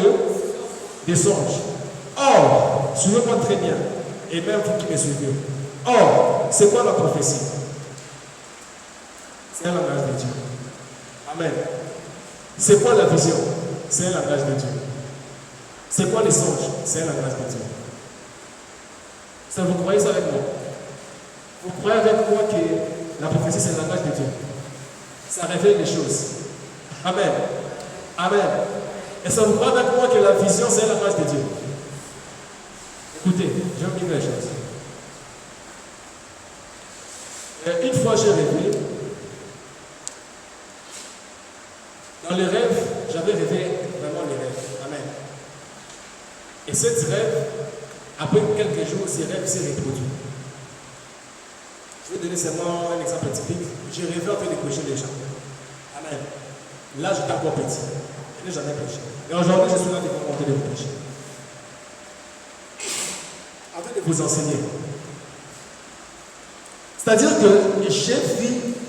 des songes. Or, suivez-moi très bien. Et même vous qui me suivez. Or, c'est quoi la prophétie? C'est un langage de Dieu. Amen. C'est quoi la vision? C'est un langage de Dieu. C'est quoi les songes? C'est un langage de Dieu. Ça, vous croyez ça avec moi? Vous croyez avec moi que la prophétie c'est le langage de Dieu? Ça révèle les choses. Amen. Amen. Et ça vous croyez avec moi que la vision c'est le langage de Dieu? Écoutez, je vais vous dire les choses. Une fois j'ai rêvé. Dans les rêves, j'avais rêvé vraiment les rêves. Amen. Et cette rêve Après quelques jours, ces rêves s'est reproduit. Je vais donner seulement un exemple typique. J'ai rêvé en train de prêcher les gens. Amen. Là, j'étais encore petit. Je n'ai jamais prêché. Et aujourd'hui, je suis là devant mon de vous prêcher. En train de vous enseigner. C'est-à-dire que j'ai vu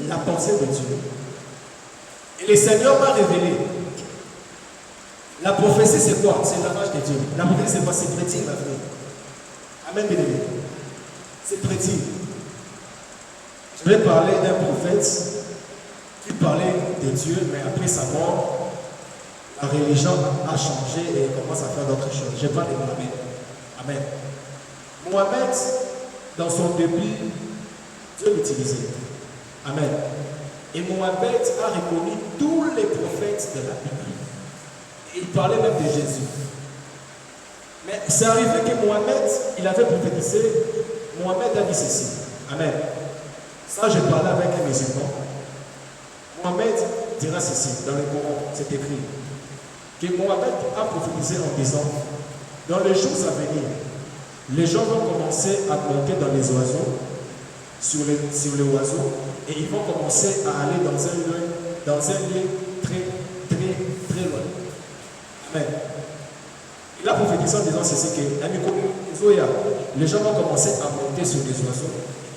la pensée de Dieu. Et le Seigneur m'a révélé. La prophétie, c'est quoi? C'est l'image de Dieu. La prophétie, c'est quoi? C'est prédire l'avenir. Amen, bien-aimé. C'est prédire. Je vais parler d'un prophète qui parlait de Dieu, mais après sa mort, la religion a changé et commence à faire d'autres choses. Je parle de Mohamed. Amen. Mohamed, dans son début, Dieu l'utilisait. Amen. Et Mohamed a reconnu tous les prophètes de la Bible. Il parlait même de Jésus. Mais c'est arrivé que Mohamed, il avait prophétisé. Mohamed a dit ceci. Amen. Ça, je parlais avec un musulman. Mohamed dira ceci dans le Coran, c'est écrit. Que Mohamed a prophétisé en disant, dans les jours à venir, les gens vont commencer à monter dans les oiseaux, sur les oiseaux, et ils vont commencer à aller dans un lieu très, très, très loin. Amen. Il a prophétisé en disant ceci que les gens vont commencer à monter sur les oiseaux,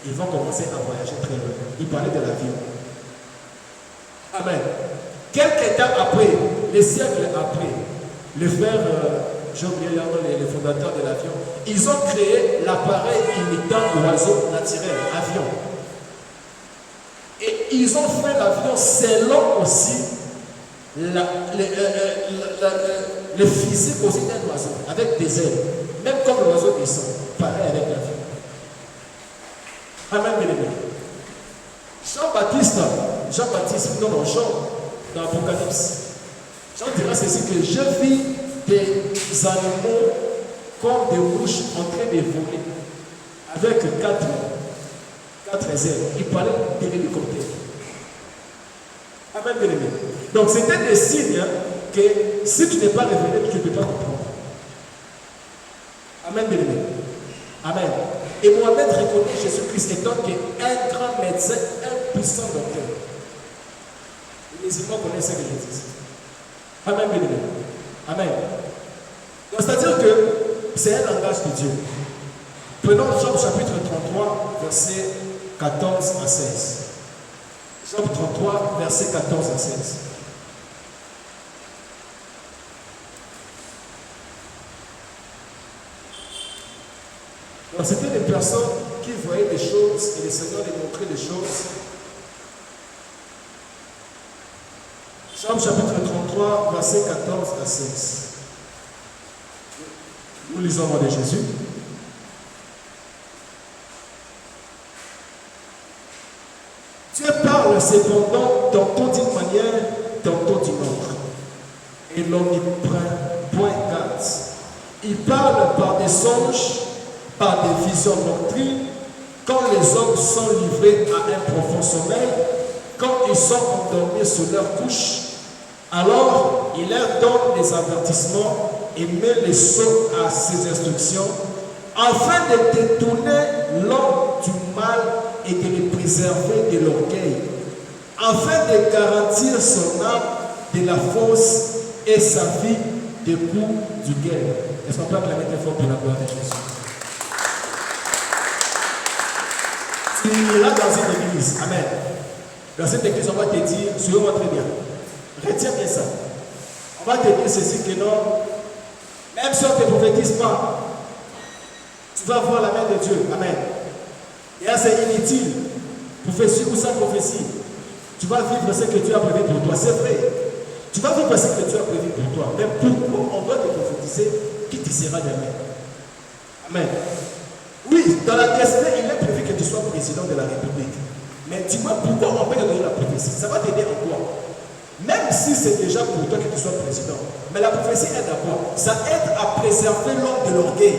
ils vont commencer à voyager très loin. Il parlait de l'avion. Amen. Quelques temps après, les siècles après, les frères, j'ai oublié les fondateurs de l'avion, ils ont créé l'appareil imitant l'oiseau naturel, avion. Et ils ont fait l'avion selon aussi le physique aussi d'un oiseau, avec des ailes. Même comme l'oiseau descend, pareil avec l'avion. Amen, bien-aimé. Jean-Baptiste, Jean, dans l'Apocalypse, Jean dira ceci que je vis des animaux comme des mouches en train de voler, avec quatre ailes. Il parlait de l'hélicoptère. Amen, bien-aimé. Donc c'était des signes que si tu n'es pas révélé, tu ne peux pas comprendre. Amen, bien-aimé. Amen. Et Mohamed reconnaît Jésus-Christ étant un grand médecin, un puissant docteur. Les musulmans connaissent ce que je dis. Amen, bien-aimé. Amen. Donc c'est-à-dire que c'est un langage de Dieu. Prenons Job chapitre 33, versets 14 à 16. Job 33, versets 14 à 16. Donc c'était des personnes qui voyaient des choses et le Seigneur les montrait des choses. Job chapitre 33, versets 14 à 16. Nous lisons le mot de Jésus. Dieu parle cependant tantôt d'une manière, tantôt d'une autre. Et l'on n'y prend point garde. Il parle par des songes, par des visions nocturnes, quand les hommes sont livrés à un profond sommeil, quand ils sont endormis sous leur couche, alors il leur donne des avertissements et met les sots à ses instructions, afin de détourner l'homme du mal et de le préserver de l'orgueil, afin de garantir son âme de la force et sa vie des coups du guerre. Est-ce qu'on peut acclamer très fort pour la gloire de Jésus? Tu iras dans une église, amen. Dans cette église, on va te dire, suis-moi très bien. Retiens bien ça. On va te dire ceci que non, même si on ne te prophétise pas, tu vas voir la main de Dieu. Amen. Et là, c'est inutile. Prophétie ou sans prophétie. Tu vas vivre ce que Dieu a prévu pour toi. C'est vrai. Tu vas vivre ce que Dieu a prévu pour toi. Mais pourquoi on doit te prophétiser qui te sera demain? Amen. Oui, dans la destinée, il est prévu que tu sois président de la République. Mais dis-moi pourquoi on peut te donner la prophétie. Ça va t'aider en quoi? Même si c'est déjà pour toi que tu sois président. Mais la prophétie aide à quoi? Ça aide à préserver l'homme de l'orgueil.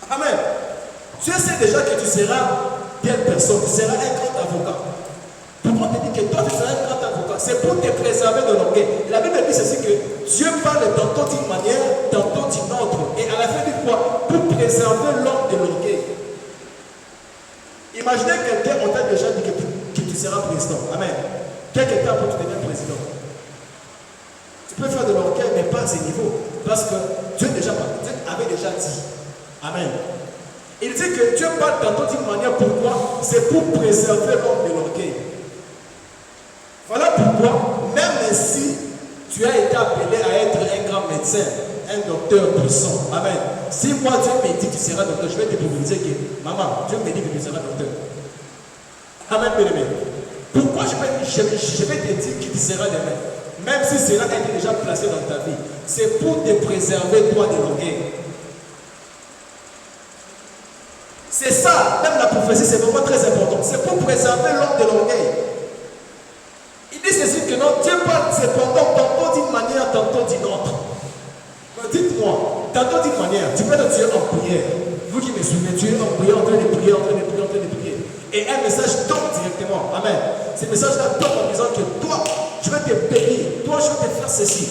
Amen. Tu sais déjà que tu seras telle personne, tu seras un grand avocat. Pourquoi on te dit que toi tu seras un grand avocat? C'est pour te préserver de l'orgueil. La Bible dit ceci que Dieu parle tantôt d'une manière, tantôt d'une autre. Et à la fin de quoi? préserver l'homme de l'orgueil. Imaginez quelqu'un, on t'a déjà dit que tu seras président. Amen. Quelques temps pour que tu deviennes président. Tu peux faire de l'orgueil, mais pas à ce niveau. Parce que Dieu avait déjà dit. Amen. Il dit que Dieu parle tantôt d'une manière. Pourquoi? C'est pour préserver l'homme de l'orgueil. Voilà pourquoi, même si tu as été appelé à être un grand médecin, un docteur puissant. Amen. Si moi Dieu me dit que tu seras docteur, je vais te dire que maman, Dieu me dit que tu seras docteur. Amen, bien-aimé. Pourquoi je vais te dire que tu seras demain? Même si cela a été déjà placé dans ta vie, c'est pour te préserver toi de l'orgueil. C'est ça, même la prophétie, c'est vraiment très important. C'est pour préserver l'homme de l'orgueil. Il dit ceci que non, Dieu parle cependant tantôt d'une manière, tantôt d'une autre. Dites-moi, tantôt d'une manière, tu peux être Dieu en prière. Vous qui me suivez, tu es en prière, en train de prier, en train de prier, en train de prier. Et un message tombe directement. Amen. Ce message-là tombe en disant que toi, je vais te bénir. Toi, je vais te faire ceci.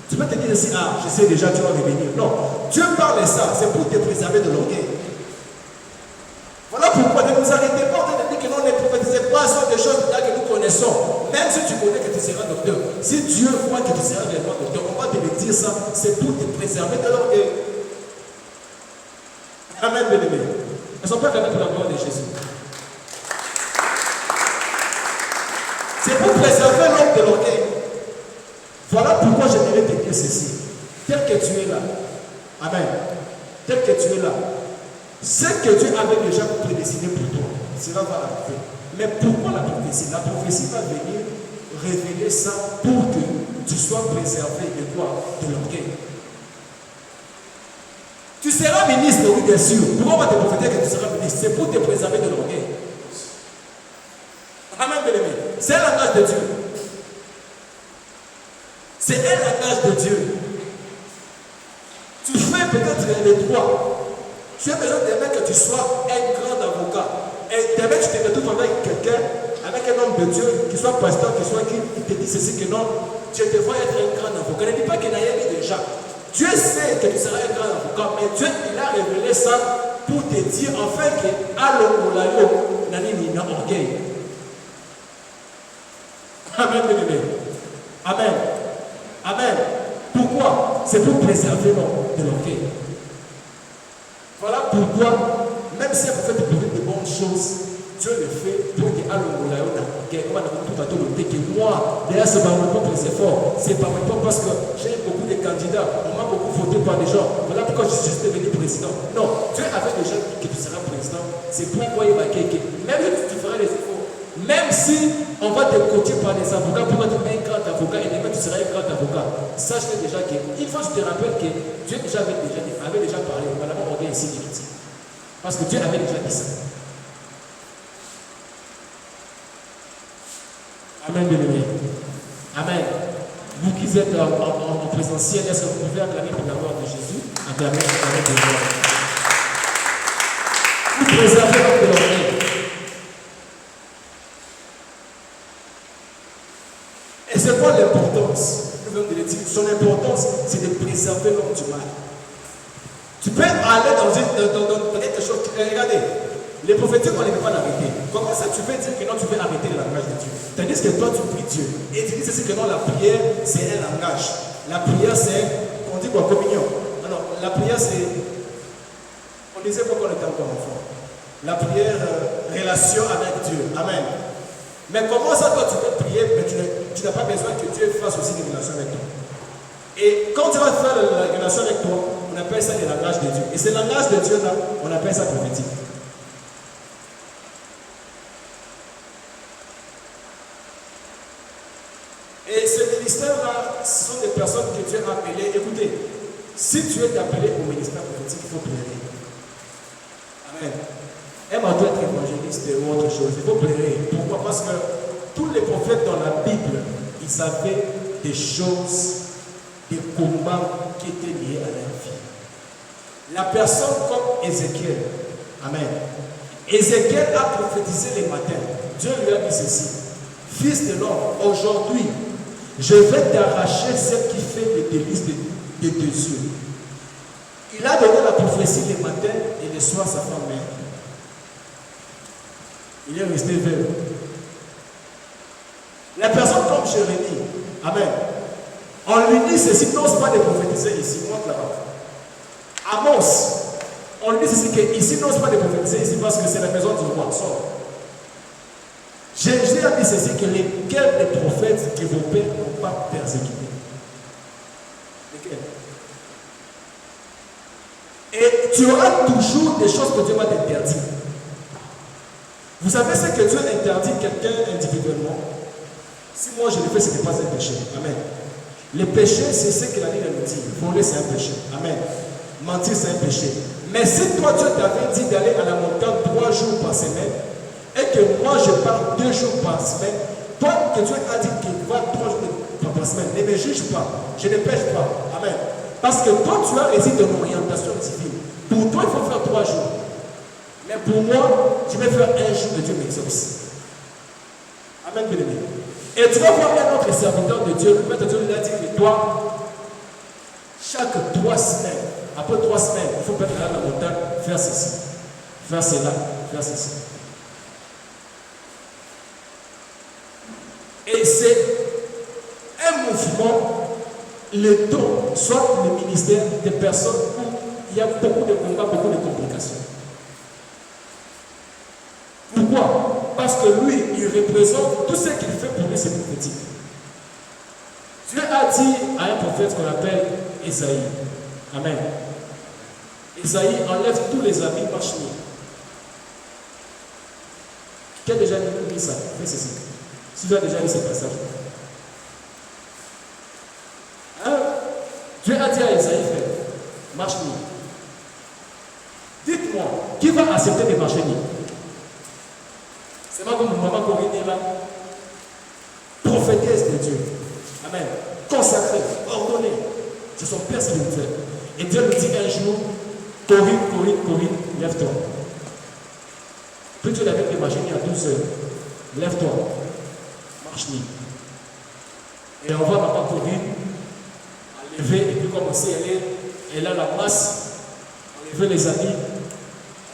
Tu peux te dire ceci, ah, je sais déjà, tu vas me bénir. Non. Dieu parle de ça, c'est pour te préserver de l'orgueil. Voilà pourquoi ne nous arrêtez pas de dire que non, ne prophétisez pas sur des choses là que nous connaissons. Même si tu connais que tu seras docteur. Si Dieu voit que tu seras réellement docteur, on va te le dire ça, c'est pour te préserver de l'orgueil. Amen, bien-aimé. Ne sont pas fermés pour la gloire de Jésus. C'est pour préserver l'homme de l'orgueil. Voilà pourquoi j'aimerais te dire ceci. Tel que tu es là. Amen. Tel que tu es là. Ce que Dieu avait déjà prédestiné pour toi, cela va arriver. Mais pourquoi la prophétie? La prophétie va venir révéler ça pour que tu sois préservé de quoi? De l'orgueil. Tu seras ministre, oui, bien sûr. Pourquoi on va te prophétiser que tu seras ministre? C'est pour te préserver de l'orgueil. Amen, bien-aimé. C'est un langage de Dieu. C'est un langage de Dieu. Tu fais peut-être les droits. Tu as besoin d'aimer que tu sois un grand avocat. Et d'aimer que tu te retrouves avec quelqu'un, avec un homme de Dieu, qui soit pasteur, qui soit qui te dit ceci, que non, tu devrais être un grand avocat. Ne dis pas qu'il n'a rien dit déjà. Dieu sait que tu seras un grand avocat, mais Dieu, il a révélé ça pour te dire, enfin, que allô, olayo, nani, n'a orgueil. Amen, bien-aimé. Amen. Amen. Pourquoi? C'est pour préserver l'homme de l'orgueil. Voilà pourquoi, même si elle peut faire de bonnes choses, Dieu le fait pour que moi, derrière ce par mes propres efforts, c'est par mes propres, parce que j'ai beaucoup de candidats, on m'a beaucoup voté par des gens. Voilà pourquoi je suis juste devenu président. Non, Dieu avait déjà dit que tu seras président. C'est pourquoi il va quelque. Même si tu feras les efforts, même si on va te coacher par des avocats pour être un grand avocat et demain tu seras un grand avocat, sache déjà qu'il faut que je te rappelle que Dieu déjà avait déjà parlé. Voilà, on revient ici. Parce que Dieu avait déjà dit ça. Amen, bien-aimé. Amen. Vous qui êtes en présentiel, est-ce que vous pouvez acclamer pour la gloire de Jésus? Acclamer pour la gloire de Jésus. Vous préservez l'homme de l'orgueil. Et c'est quoi l'importance? Nous venons de le dire. Son importance, c'est de préserver l'homme du mal. Tu peux aller dans quelque chose. Regardez, les prophéties, on ne peut pas l'arrêter. Comment ça tu peux dire que non, tu veux arrêter le langage de Dieu? Tandis que toi, tu pries Dieu. Et tu dis ceci que non, la prière, c'est un langage. La prière, c'est, on dit quoi, communion. Alors, la prière, c'est, on disait quoi quand on était encore enfant. La prière, relation avec Dieu. Amen. Mais comment ça, toi, tu peux prier, mais tu n'as pas besoin que Dieu fasse aussi des relations avec toi. Et quand tu vas faire la relation avec toi, on appelle ça le langage de Dieu. Et ce langage de Dieu-là, on appelle ça prophétique. Et ce ministère-là, ce sont des personnes que Dieu a appelées. Écoutez, si tu es appelé au ministère prophétique, il faut pleurer. Amen. Elle m'a doit être évangéliste ou autre chose. Il faut pleurer. Pourquoi? Parce que tous les prophètes dans la Bible, ils avaient des choses, des combats qui étaient liés à leur vie. La personne comme Ézéchiel, amen. Ézéchiel a prophétisé les matins. Dieu lui a dit ceci: Fils de l'homme, aujourd'hui, je vais t'arracher celle qui fait les délices de tes yeux. Il a donné la prophétie prophétie le matin et le soir sa femme meurt. Il est resté veuve. La personne comme Jérémie, amen, on lui dit ceci, n'ose pas de prophétiser ici, montre là-bas. Amos, on lui dit ceci, que ici n'ose pas de prophétiser ici parce que c'est la maison du roi, sort. Jésus a dit ceci, que lesquels des prophètes que vos pères n'ont pas persécutés. Lesquels? Et tu auras toujours des choses que Dieu va t'interdire. Vous savez ce que Dieu interdit quelqu'un individuellement? Si moi je le fais, ce n'est pas un péché. Amen. Le péché, c'est ce que la Bible nous dit. Voler, c'est un péché. Amen. Mentir, c'est un péché. Mais si toi, Dieu t'avait dit d'aller à la montagne 3 jours par semaine, et que moi, je pars 2 jours par semaine, toi, que Dieu a dit qu'il va 3 jours par semaine, ne me juge pas. Je ne pêche pas. Amen. Parce que toi, tu as réussi ton orientation divine. Pour toi, il faut faire 3 jours. Mais pour moi, je vais faire 1 jour et Dieu m'exauce. Amen, bien-aimé. Et tu vas voir un autre serviteur de Dieu. Le Maître Dieu lui a dit que toi, chaque 3 semaines, après 3 semaines, il faut mettre dans la montagne, faire ceci, faire cela, faire ceci. Et c'est un mouvement, le don, soit le ministère des personnes où il y a beaucoup de combats, beaucoup de complications. Pourquoi? Parce que lui, il représente tout ce qu'il fait pour lui, c'est prophétique. Dieu a dit à un prophète qu'on appelle Esaïe. Amen. Esaïe enlève tous les habits marchés. Qui a déjà lu ça? Fais ceci. Si tu as déjà lu ce passage. Hein? Dieu a dit à Esaïe, frère, marche nu. Dites-moi, qui va accepter de marcher nu? C'est pas comme maman Corinne est là. Prophétesse de Dieu. Amen. Consacrée, ordonnée. C'est son père spirituel. Et Dieu lui dit un jour, Corinne, lève-toi. Puis Dieu l'avait fait marcher à 12 heures. Lève-toi. Marche nu. Et on voit maman Corinne enlever et puis commencer à aller. Elle a la masse, enlever les habits.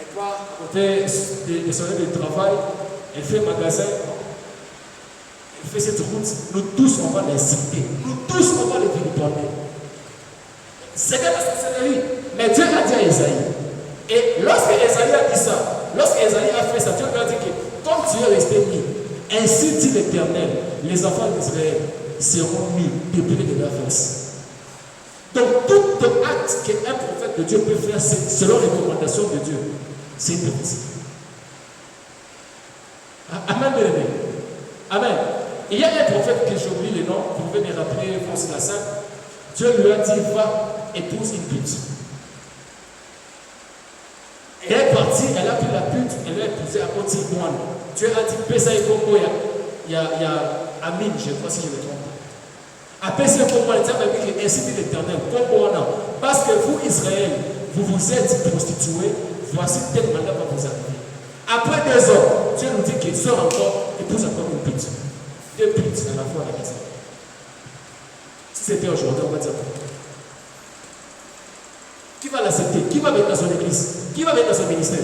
Elle part à côté de son lieu de travail. Elle fait magasin, elle fait cette route, nous tous on va l'inciter, nous tous on va les vilipender. C'est de la sorcellerie. Mais Dieu a dit à Esaïe, et lorsque Esaïe a dit ça, lorsque Esaïe a fait ça, Dieu lui a dit que comme tu es resté mis, ainsi dit l'Éternel, les enfants d'Israël seront mis depuis de leur face. Donc tout acte qu'un prophète de Dieu peut faire, c'est selon les recommandations de Dieu, c'est une prophétie. Amen, bien-aimé. Amen. Il y a un prophète que j'oublie le nom, vous pouvez me rappeler, Francis Lassalle. Dieu lui a dit, va, épouse une pute. Elle est partie, elle a pris la pute, elle l'a épousée à Otimoine. Dieu a dit, Pesa et Congo, il y a Amine, je crois si je me trompe. À Pesa et Congo, Dieu a dit, ainsi dit l'Éternel, Congo, non. Parce que vous, Israël, vous vous êtes prostitués, voici tel mandat va vous arriver. Après 2 ans, Dieu nous dit qu'il sort encore, épouse encore une pute. 2 putes à la fois à la maison. Si c'était aujourd'hui, on va dire qui va l'accepter? Qui va venir dans son église? Qui va venir dans son ministère?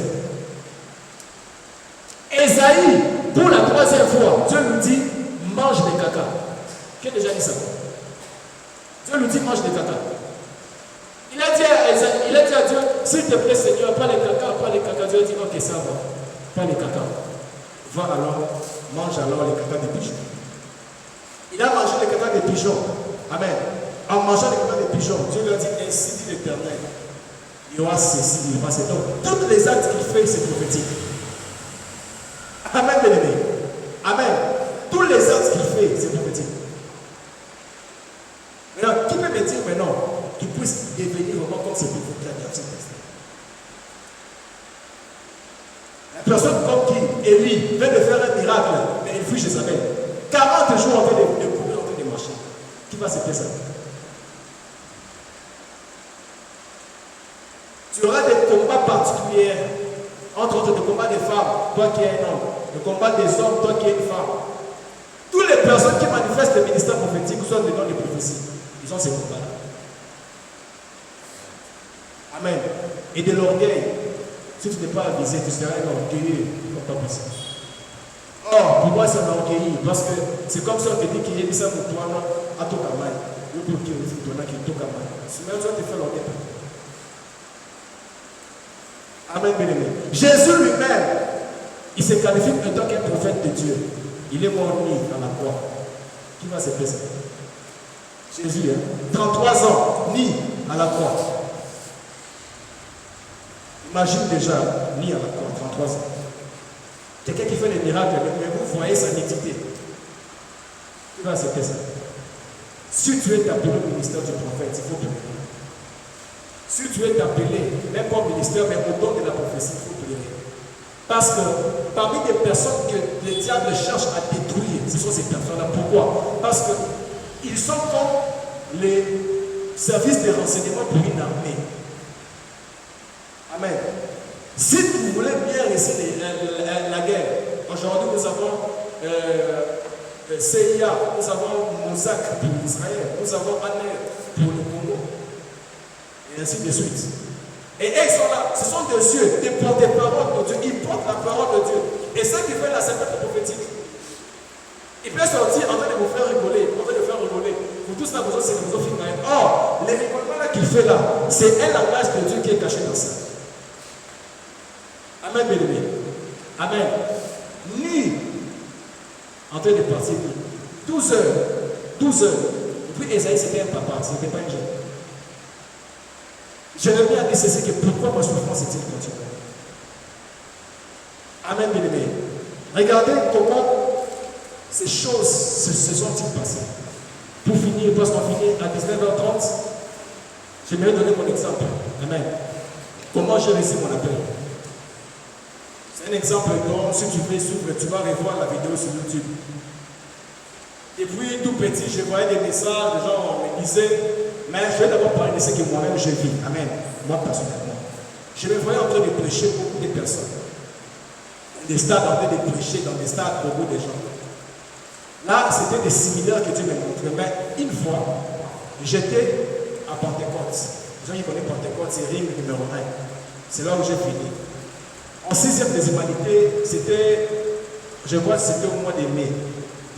Esaïe, pour la 3e fois, Dieu nous dit mange des caca. Qui a déjà dit ça? Dieu nous dit mange des caca. Il a dit à Esaïe, il a dit à Dieu, s'il te plaît Seigneur, pas les caca, Dieu a dit ok, ça va. Pas les caca. Va alors, mange alors les caca des pigeons. Il a mangé les caca des pigeons. Amen. En mangeant les caca des pigeons, Dieu lui a dit, ainsi dit l'Éternel. Il y aura ceci, il y aura ceci. Donc, tous les actes qu'il fait, c'est prophétique. Amen, bien-aimé. Amen. Tous les actes qu'il fait, c'est prophétique. Maintenant, qui peut me dire maintenant qu'il puisse devenir vraiment comme ce prophète qui a dit à cette personne? La personne comme qui, Élie, vient de faire un miracle, mais il fuit Jézabel. 40 jours en train de courir, en train de marcher. Qui va accepter ça? Tu auras des combats particuliers, entre autres des combats des femmes, toi qui es un homme, le combat des hommes, toi qui es une femme. Toutes les personnes qui manifestent le ministère prophétique, soit le nom des prophéties, ils ont ces combats-là. Amen. et de l'orgueil. Si tu n'es pas avisé, tu seras un orgueilleux, comme pas possible. Or, pourquoi c'est un orgueilleux? Parce que c'est comme si on te dit qu'il y a des pour toi à ton travail. Ou pour qu'il y ait des qui ton travail. Si même tu te fais l'orgueil. Amen, bien-aimé. Jésus lui-même, il se qualifie en tant qu'un prophète de Dieu. Il est mort nu à la croix. Qui va se faire ça? Jésus, 33 ans, ni à la croix. Imagine déjà, ni à la croix, 33 ans. Quelqu'un qui fait des miracles, mais vous voyez sa nudité. Qui va accepter ça? Si tu es appelé au ministère du prophète, il faut prier. Si tu es appelé, même pas au ministère, mais au don de la prophétie, il faut prier. Parce que parmi les personnes que le diable cherche à détruire, ce sont ces personnes-là. Pourquoi? Parce qu'ils sont comme les services de renseignement pour une armée. Amen. Si vous voulez bien réussir la guerre, aujourd'hui nous avons CIA, nous avons Mossack pour Israël, nous avons ANER pour le Congo, et ainsi de suite. Et ils sont là, ce sont des yeux, des porte-paroles de Dieu, ils portent la parole de Dieu. Et ceux qui font la synthèse prophétique, ils peuvent sortir en train de vous faire rigoler, en train de faire rigoler. Vous tous là, vous autres, c'est vous autres. Or, les rigolements qu'il fait là, c'est un langage de Dieu qui est caché dans ça. Amen, bien-aimé. Amen. Ni en train de partir, 12 heures. 12 heures. Et puis Esaïe, c'était un papa, ce n'était pas un jeune. Jérémie a dit ceci, que pourquoi ma souffrance est-il continuelle? Amen, bien-aimé. Regardez comment ces choses se sont-ils passées. Pour finir, parce qu'on finit à 19h30, j'aimerais donner mon exemple. Amen. Comment j'ai réussi mon appel. C'est un exemple dont, si tu veux suivre, tu vas revoir la vidéo sur YouTube. Et puis, tout petit, je voyais des messages, les gens me disaient, mais je vais d'abord parler de ce que moi-même je vis. Amen. Moi, personnellement. Je me voyais en train de prêcher beaucoup de personnes. Des stades en train de prêcher, dans des stades, beaucoup de gens. Là, c'était des similaires que Dieu m'a montré. Mais une fois, j'étais à Pentecôte. Les gens qui connaissent Pentecôte, c'est Ring numéro 1. C'est là où j'ai fini. En 6e des humanités, c'était, je vois, c'était au mois de mai,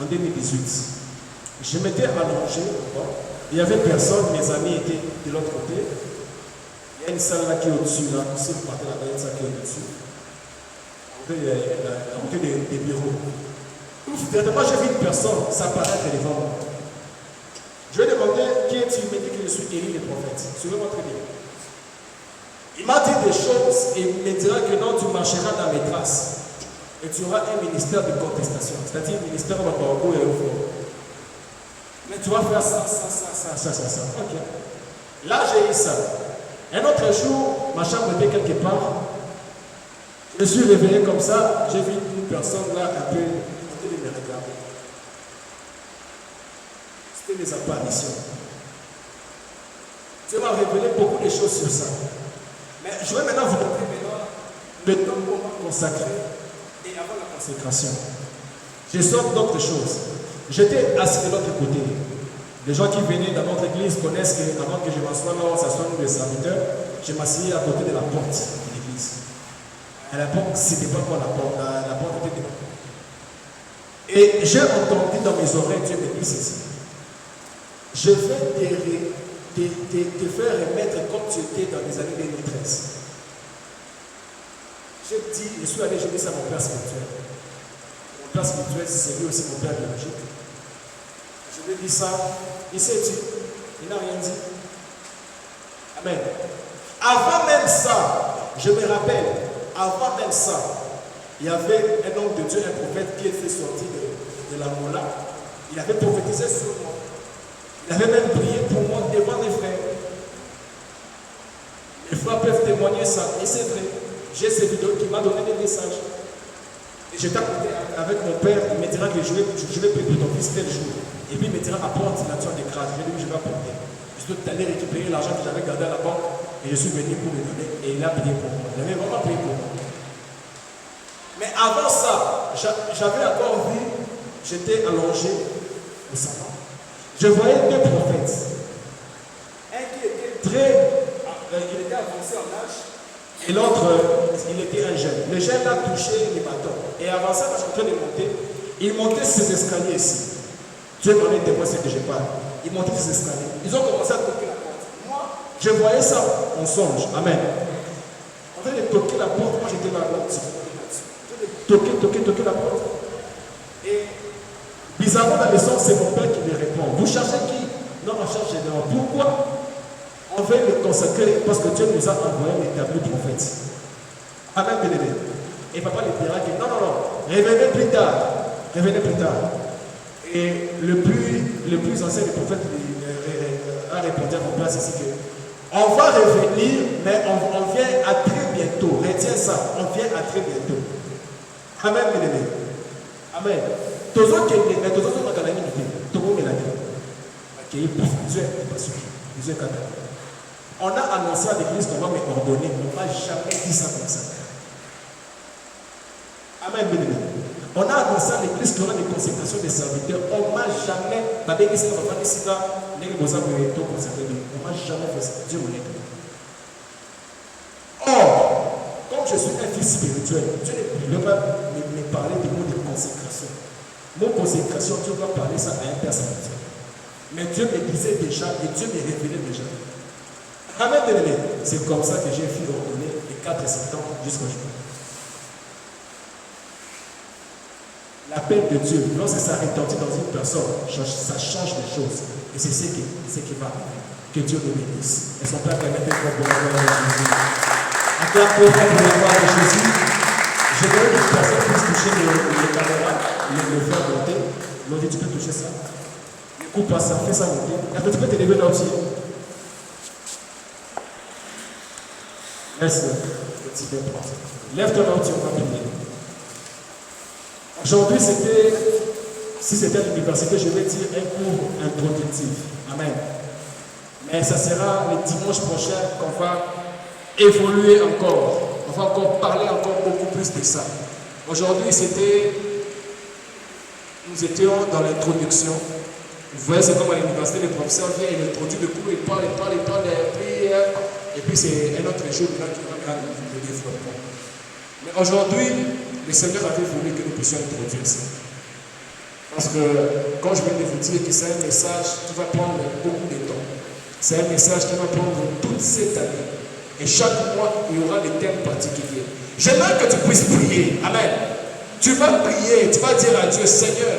en 2018. Je m'étais allongé, il y avait personne, mes amis étaient de l'autre côté. Il y a une salle là qui est au-dessus, là, si vous partez là-bas, il y a une salle qui est au-dessus. À côté des bureaux. Directement, j'ai vu une personne s'apparaître devant moi. Je lui ai demandé qui est-il. Il m'a dit que je suis Élie le prophète. Suivez-moi très bien. Il m'a dit des choses et il me dira que non, tu marcheras dans mes traces. Et tu auras un ministère de contestation. C'est-à-dire un ministère de Babago et Eufo. Mais tu vas faire ça. Ok. Là, j'ai eu ça. Un autre jour, ma chambre était quelque part. Je me suis réveillé comme ça. J'ai vu une personne là un peu en train de me regarder. C'était des apparitions. Dieu m'a révélé beaucoup de choses sur ça. Mais je vais maintenant vous montrer le temps qu'on va consacrer et avant la consécration. Je sors d'autres choses. J'étais assis de l'autre côté. Les gens qui venaient dans notre église connaissent qu'avant que je m'assoie là, on s'assoit nous les serviteurs, je m'assieds à côté de la porte de l'église. À la porte, c'était pas quoi la porte était devant. Et j'ai entendu dans mes oreilles, Dieu me dit ceci. Je vais te faire remettre comme tu étais dans les années 2013. Je suis allé, j'ai dit ça à mon père spirituel. Mon père spirituel, c'est lui aussi mon père biologique. Je lui ai dit ça. Il s'est dit, il n'a rien dit. Amen. Avant même ça, je me rappelle, avant même ça, il y avait un homme de Dieu, un prophète qui était sorti de la Mola. Il avait prophétisé sur moi. Il avait même prié pour moi devant les frères. Les frères peuvent témoigner ça. Et c'est vrai. J'ai ces vidéos qui m'a donné des messages. Et j'étais à côté avec mon père. Il me dira que je vais prier pour ton fils tel jour. Et puis il me dira apporte la toile de grâce. Je lui ai dit je vais apporter. Je dois aller récupérer l'argent que j'avais gardé à la banque. Et je suis venu pour le donner. Et il a prié pour moi. Il avait vraiment prié pour moi. Mais avant ça, j'avais encore vu, j'étais allongé au salon. Je voyais deux prophètes. Un qui était il était avancé en âge, Et l'autre, il était un jeune. Le jeune a touché les bâtons. Et avant ça, quand je suis en train de monter, il montait ces escaliers ici. Dieu m'en est témoin, c'est que je parle. Il montait ces escaliers. Ils ont commencé à toquer la porte. Moi, je voyais ça en songe. Amen. En train de toquer la porte, moi j'étais là-bas. En train de toquer la porte. Et bizarrement, dans le sens, c'est mon père qui me répond. Vous cherchez qui? Non, on cherche Gédéon. Pourquoi? On veut le consacrer parce que Dieu nous a envoyé l'établi prophète. Amen, bien-aimé. Et papa lui dira que non, revenez plus tard. Revenez plus tard. Et le plus ancien des prophètes a répondu à mon père, c'est que on va revenir, mais on vient à très bientôt. Retiens ça, on vient à très bientôt. Amen, bien-aimé. Amen. Toujours qu'il y ait, mais toujours qu'il y ait, tout le monde est là. On a annoncé à l'église qu'on va me ordonner. On ne m'a jamais dit ça comme ça. Amen, bien-aimé. On a annoncé à l'église qu'il y aura des consécrations des serviteurs. On ne m'a jamais. On ne m'a jamais fait ça. Dieu m'en est. Or, comme je suis un fils spirituel, Dieu ne peut pas me parler du mot de consécration. Mon consécration, Dieu va parler ça à un père spirituel. Mais Dieu me disait déjà et Dieu me révélait déjà. Amen, bien-aimé. C'est comme ça que j'ai fui ordonner le 4 septembre jusqu'aujourd'hui. L'appel de Dieu, lorsque ça retentit dans une personne, ça change les choses. Et c'est ce qui va arriver. Que Dieu nous bénisse. Et son Père permettez pour la gloire de Jésus. Encore pour la gloire de Jésus. Je voudrais que personne puisse toucher les caméras, le faire monter. L'on dit, tu peux toucher ça. Coupe à ça, fais ça monter. Après, tu peux te lever là aussi. Laisse-le. Lève-toi là aussi, on va prier. Aujourd'hui, si c'était à l'université, je vais dire un cours introductif. Amen. Mais ça sera le dimanche prochain qu'on va évoluer encore. On va encore parler encore beaucoup plus de ça. Aujourd'hui, nous étions dans l'introduction. Vous voyez, c'est comme à l'université, le professeur vient, il introduit le cours, il parle, et puis c'est un autre jour qui va le développement. Mais aujourd'hui, le Seigneur avait voulu que nous puissions introduire ça. Parce que, quand je viens de vous dire que c'est un message qui va prendre beaucoup de temps, c'est un message qui va prendre toute cette année. Et chaque mois, il y aura des thèmes particuliers. J'aimerais que tu puisses prier. Amen. Tu vas prier, tu vas dire à Dieu, Seigneur,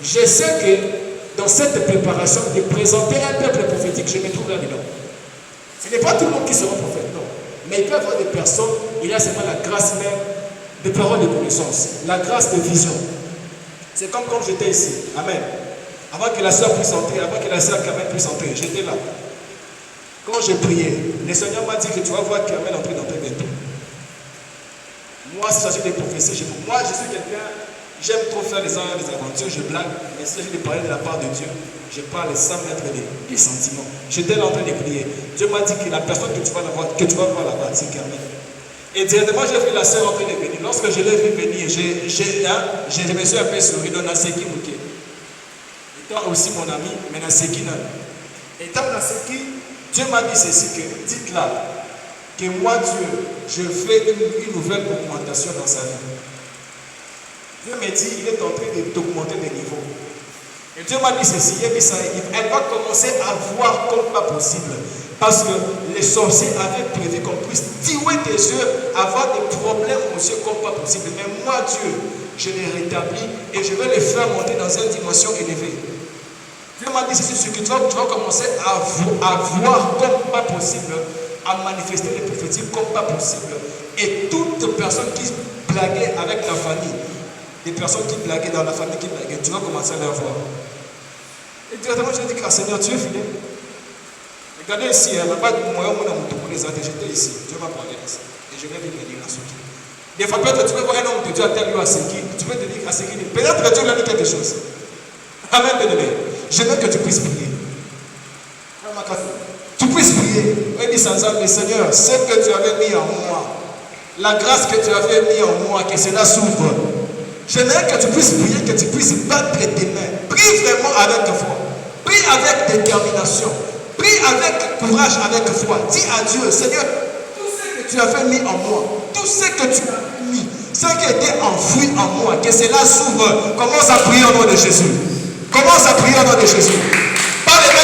je sais que dans cette préparation de présenter un peuple prophétique, je me trouve là-dedans. Ce n'est pas tout le monde qui sera prophète, non. Mais il peut y avoir des personnes, il y a seulement la grâce même de parole de connaissance, la grâce de vision. C'est comme quand j'étais ici. Amen. Avant que la sœur puisse entrer, avant que la sœur Carmen puisse entrer, j'étais là. Quand j'ai prié, le Seigneur m'a dit que tu vas voir Carmen entrer dans tes bientôt. Moi, s'il s'agit des prophéties, moi je suis quelqu'un, j'aime trop faire des aventures, je blague, mais s'il s'agit de parler de la part de Dieu, je parle sans mettre des sentiments. J'étais là en train de prier. Dieu m'a dit que la personne que tu vas voir là-bas, c'est Carmen. Et directement, j'ai vu la sœur en train de venir. Lorsque je l'ai vu venir, je me suis un peu souri dans Naseki Mouké. Étant aussi mon ami, mais Naseki non. Étant Naseki, Dieu m'a dit ceci, que dites-là, que moi, Dieu, je fais une nouvelle augmentation dans sa vie. Dieu m'a dit, il est en train d'augmenter des niveaux. Et Dieu m'a dit ceci, elle va commencer à voir comme pas possible. Parce que les sorciers avaient prévu qu'on puisse tuer tes yeux, avoir des problèmes aux yeux comme pas possible. Mais moi, Dieu, je les rétablis et je vais les faire monter dans une dimension élevée. Dieu m'a dit ceci, que tu vas commencer à voir comme pas possible, à manifester les prophéties comme pas possible. Et toute personne qui blaguait avec la famille, des personnes qui blaguaient dans la famille, qui blaguaient, tu vas commencer à les voir. Et directement, je dis que Seigneur, tu es fidèle. Regardez ici, j'étais ici, Dieu m'a parlé de ça. Et je vais venir à ce qui. Des fois, peut-être tu peux voir un homme de Dieu à tel lieu à Seki, tu peux te dire à Seki, peut-être que Dieu lui a dit quelque chose. Amen, bien-aimé. Je veux que tu puisses prier. Tu puisses prier. Il dit sans âme, Seigneur, ce que tu avais mis en moi, la grâce que tu avais mis en moi, que cela s'ouvre. J'aimerais que tu puisses prier, que tu puisses battre tes mains. Prie vraiment avec foi. Prie avec détermination. Prie avec courage, avec foi. Dis à Dieu, Seigneur, tout ce que tu as fait mis en moi. Tout ce que tu as mis, ce qui était enfoui en moi, que cela s'ouvre. Commence à prier au nom de Jésus. Commence à prier au nom de Jésus.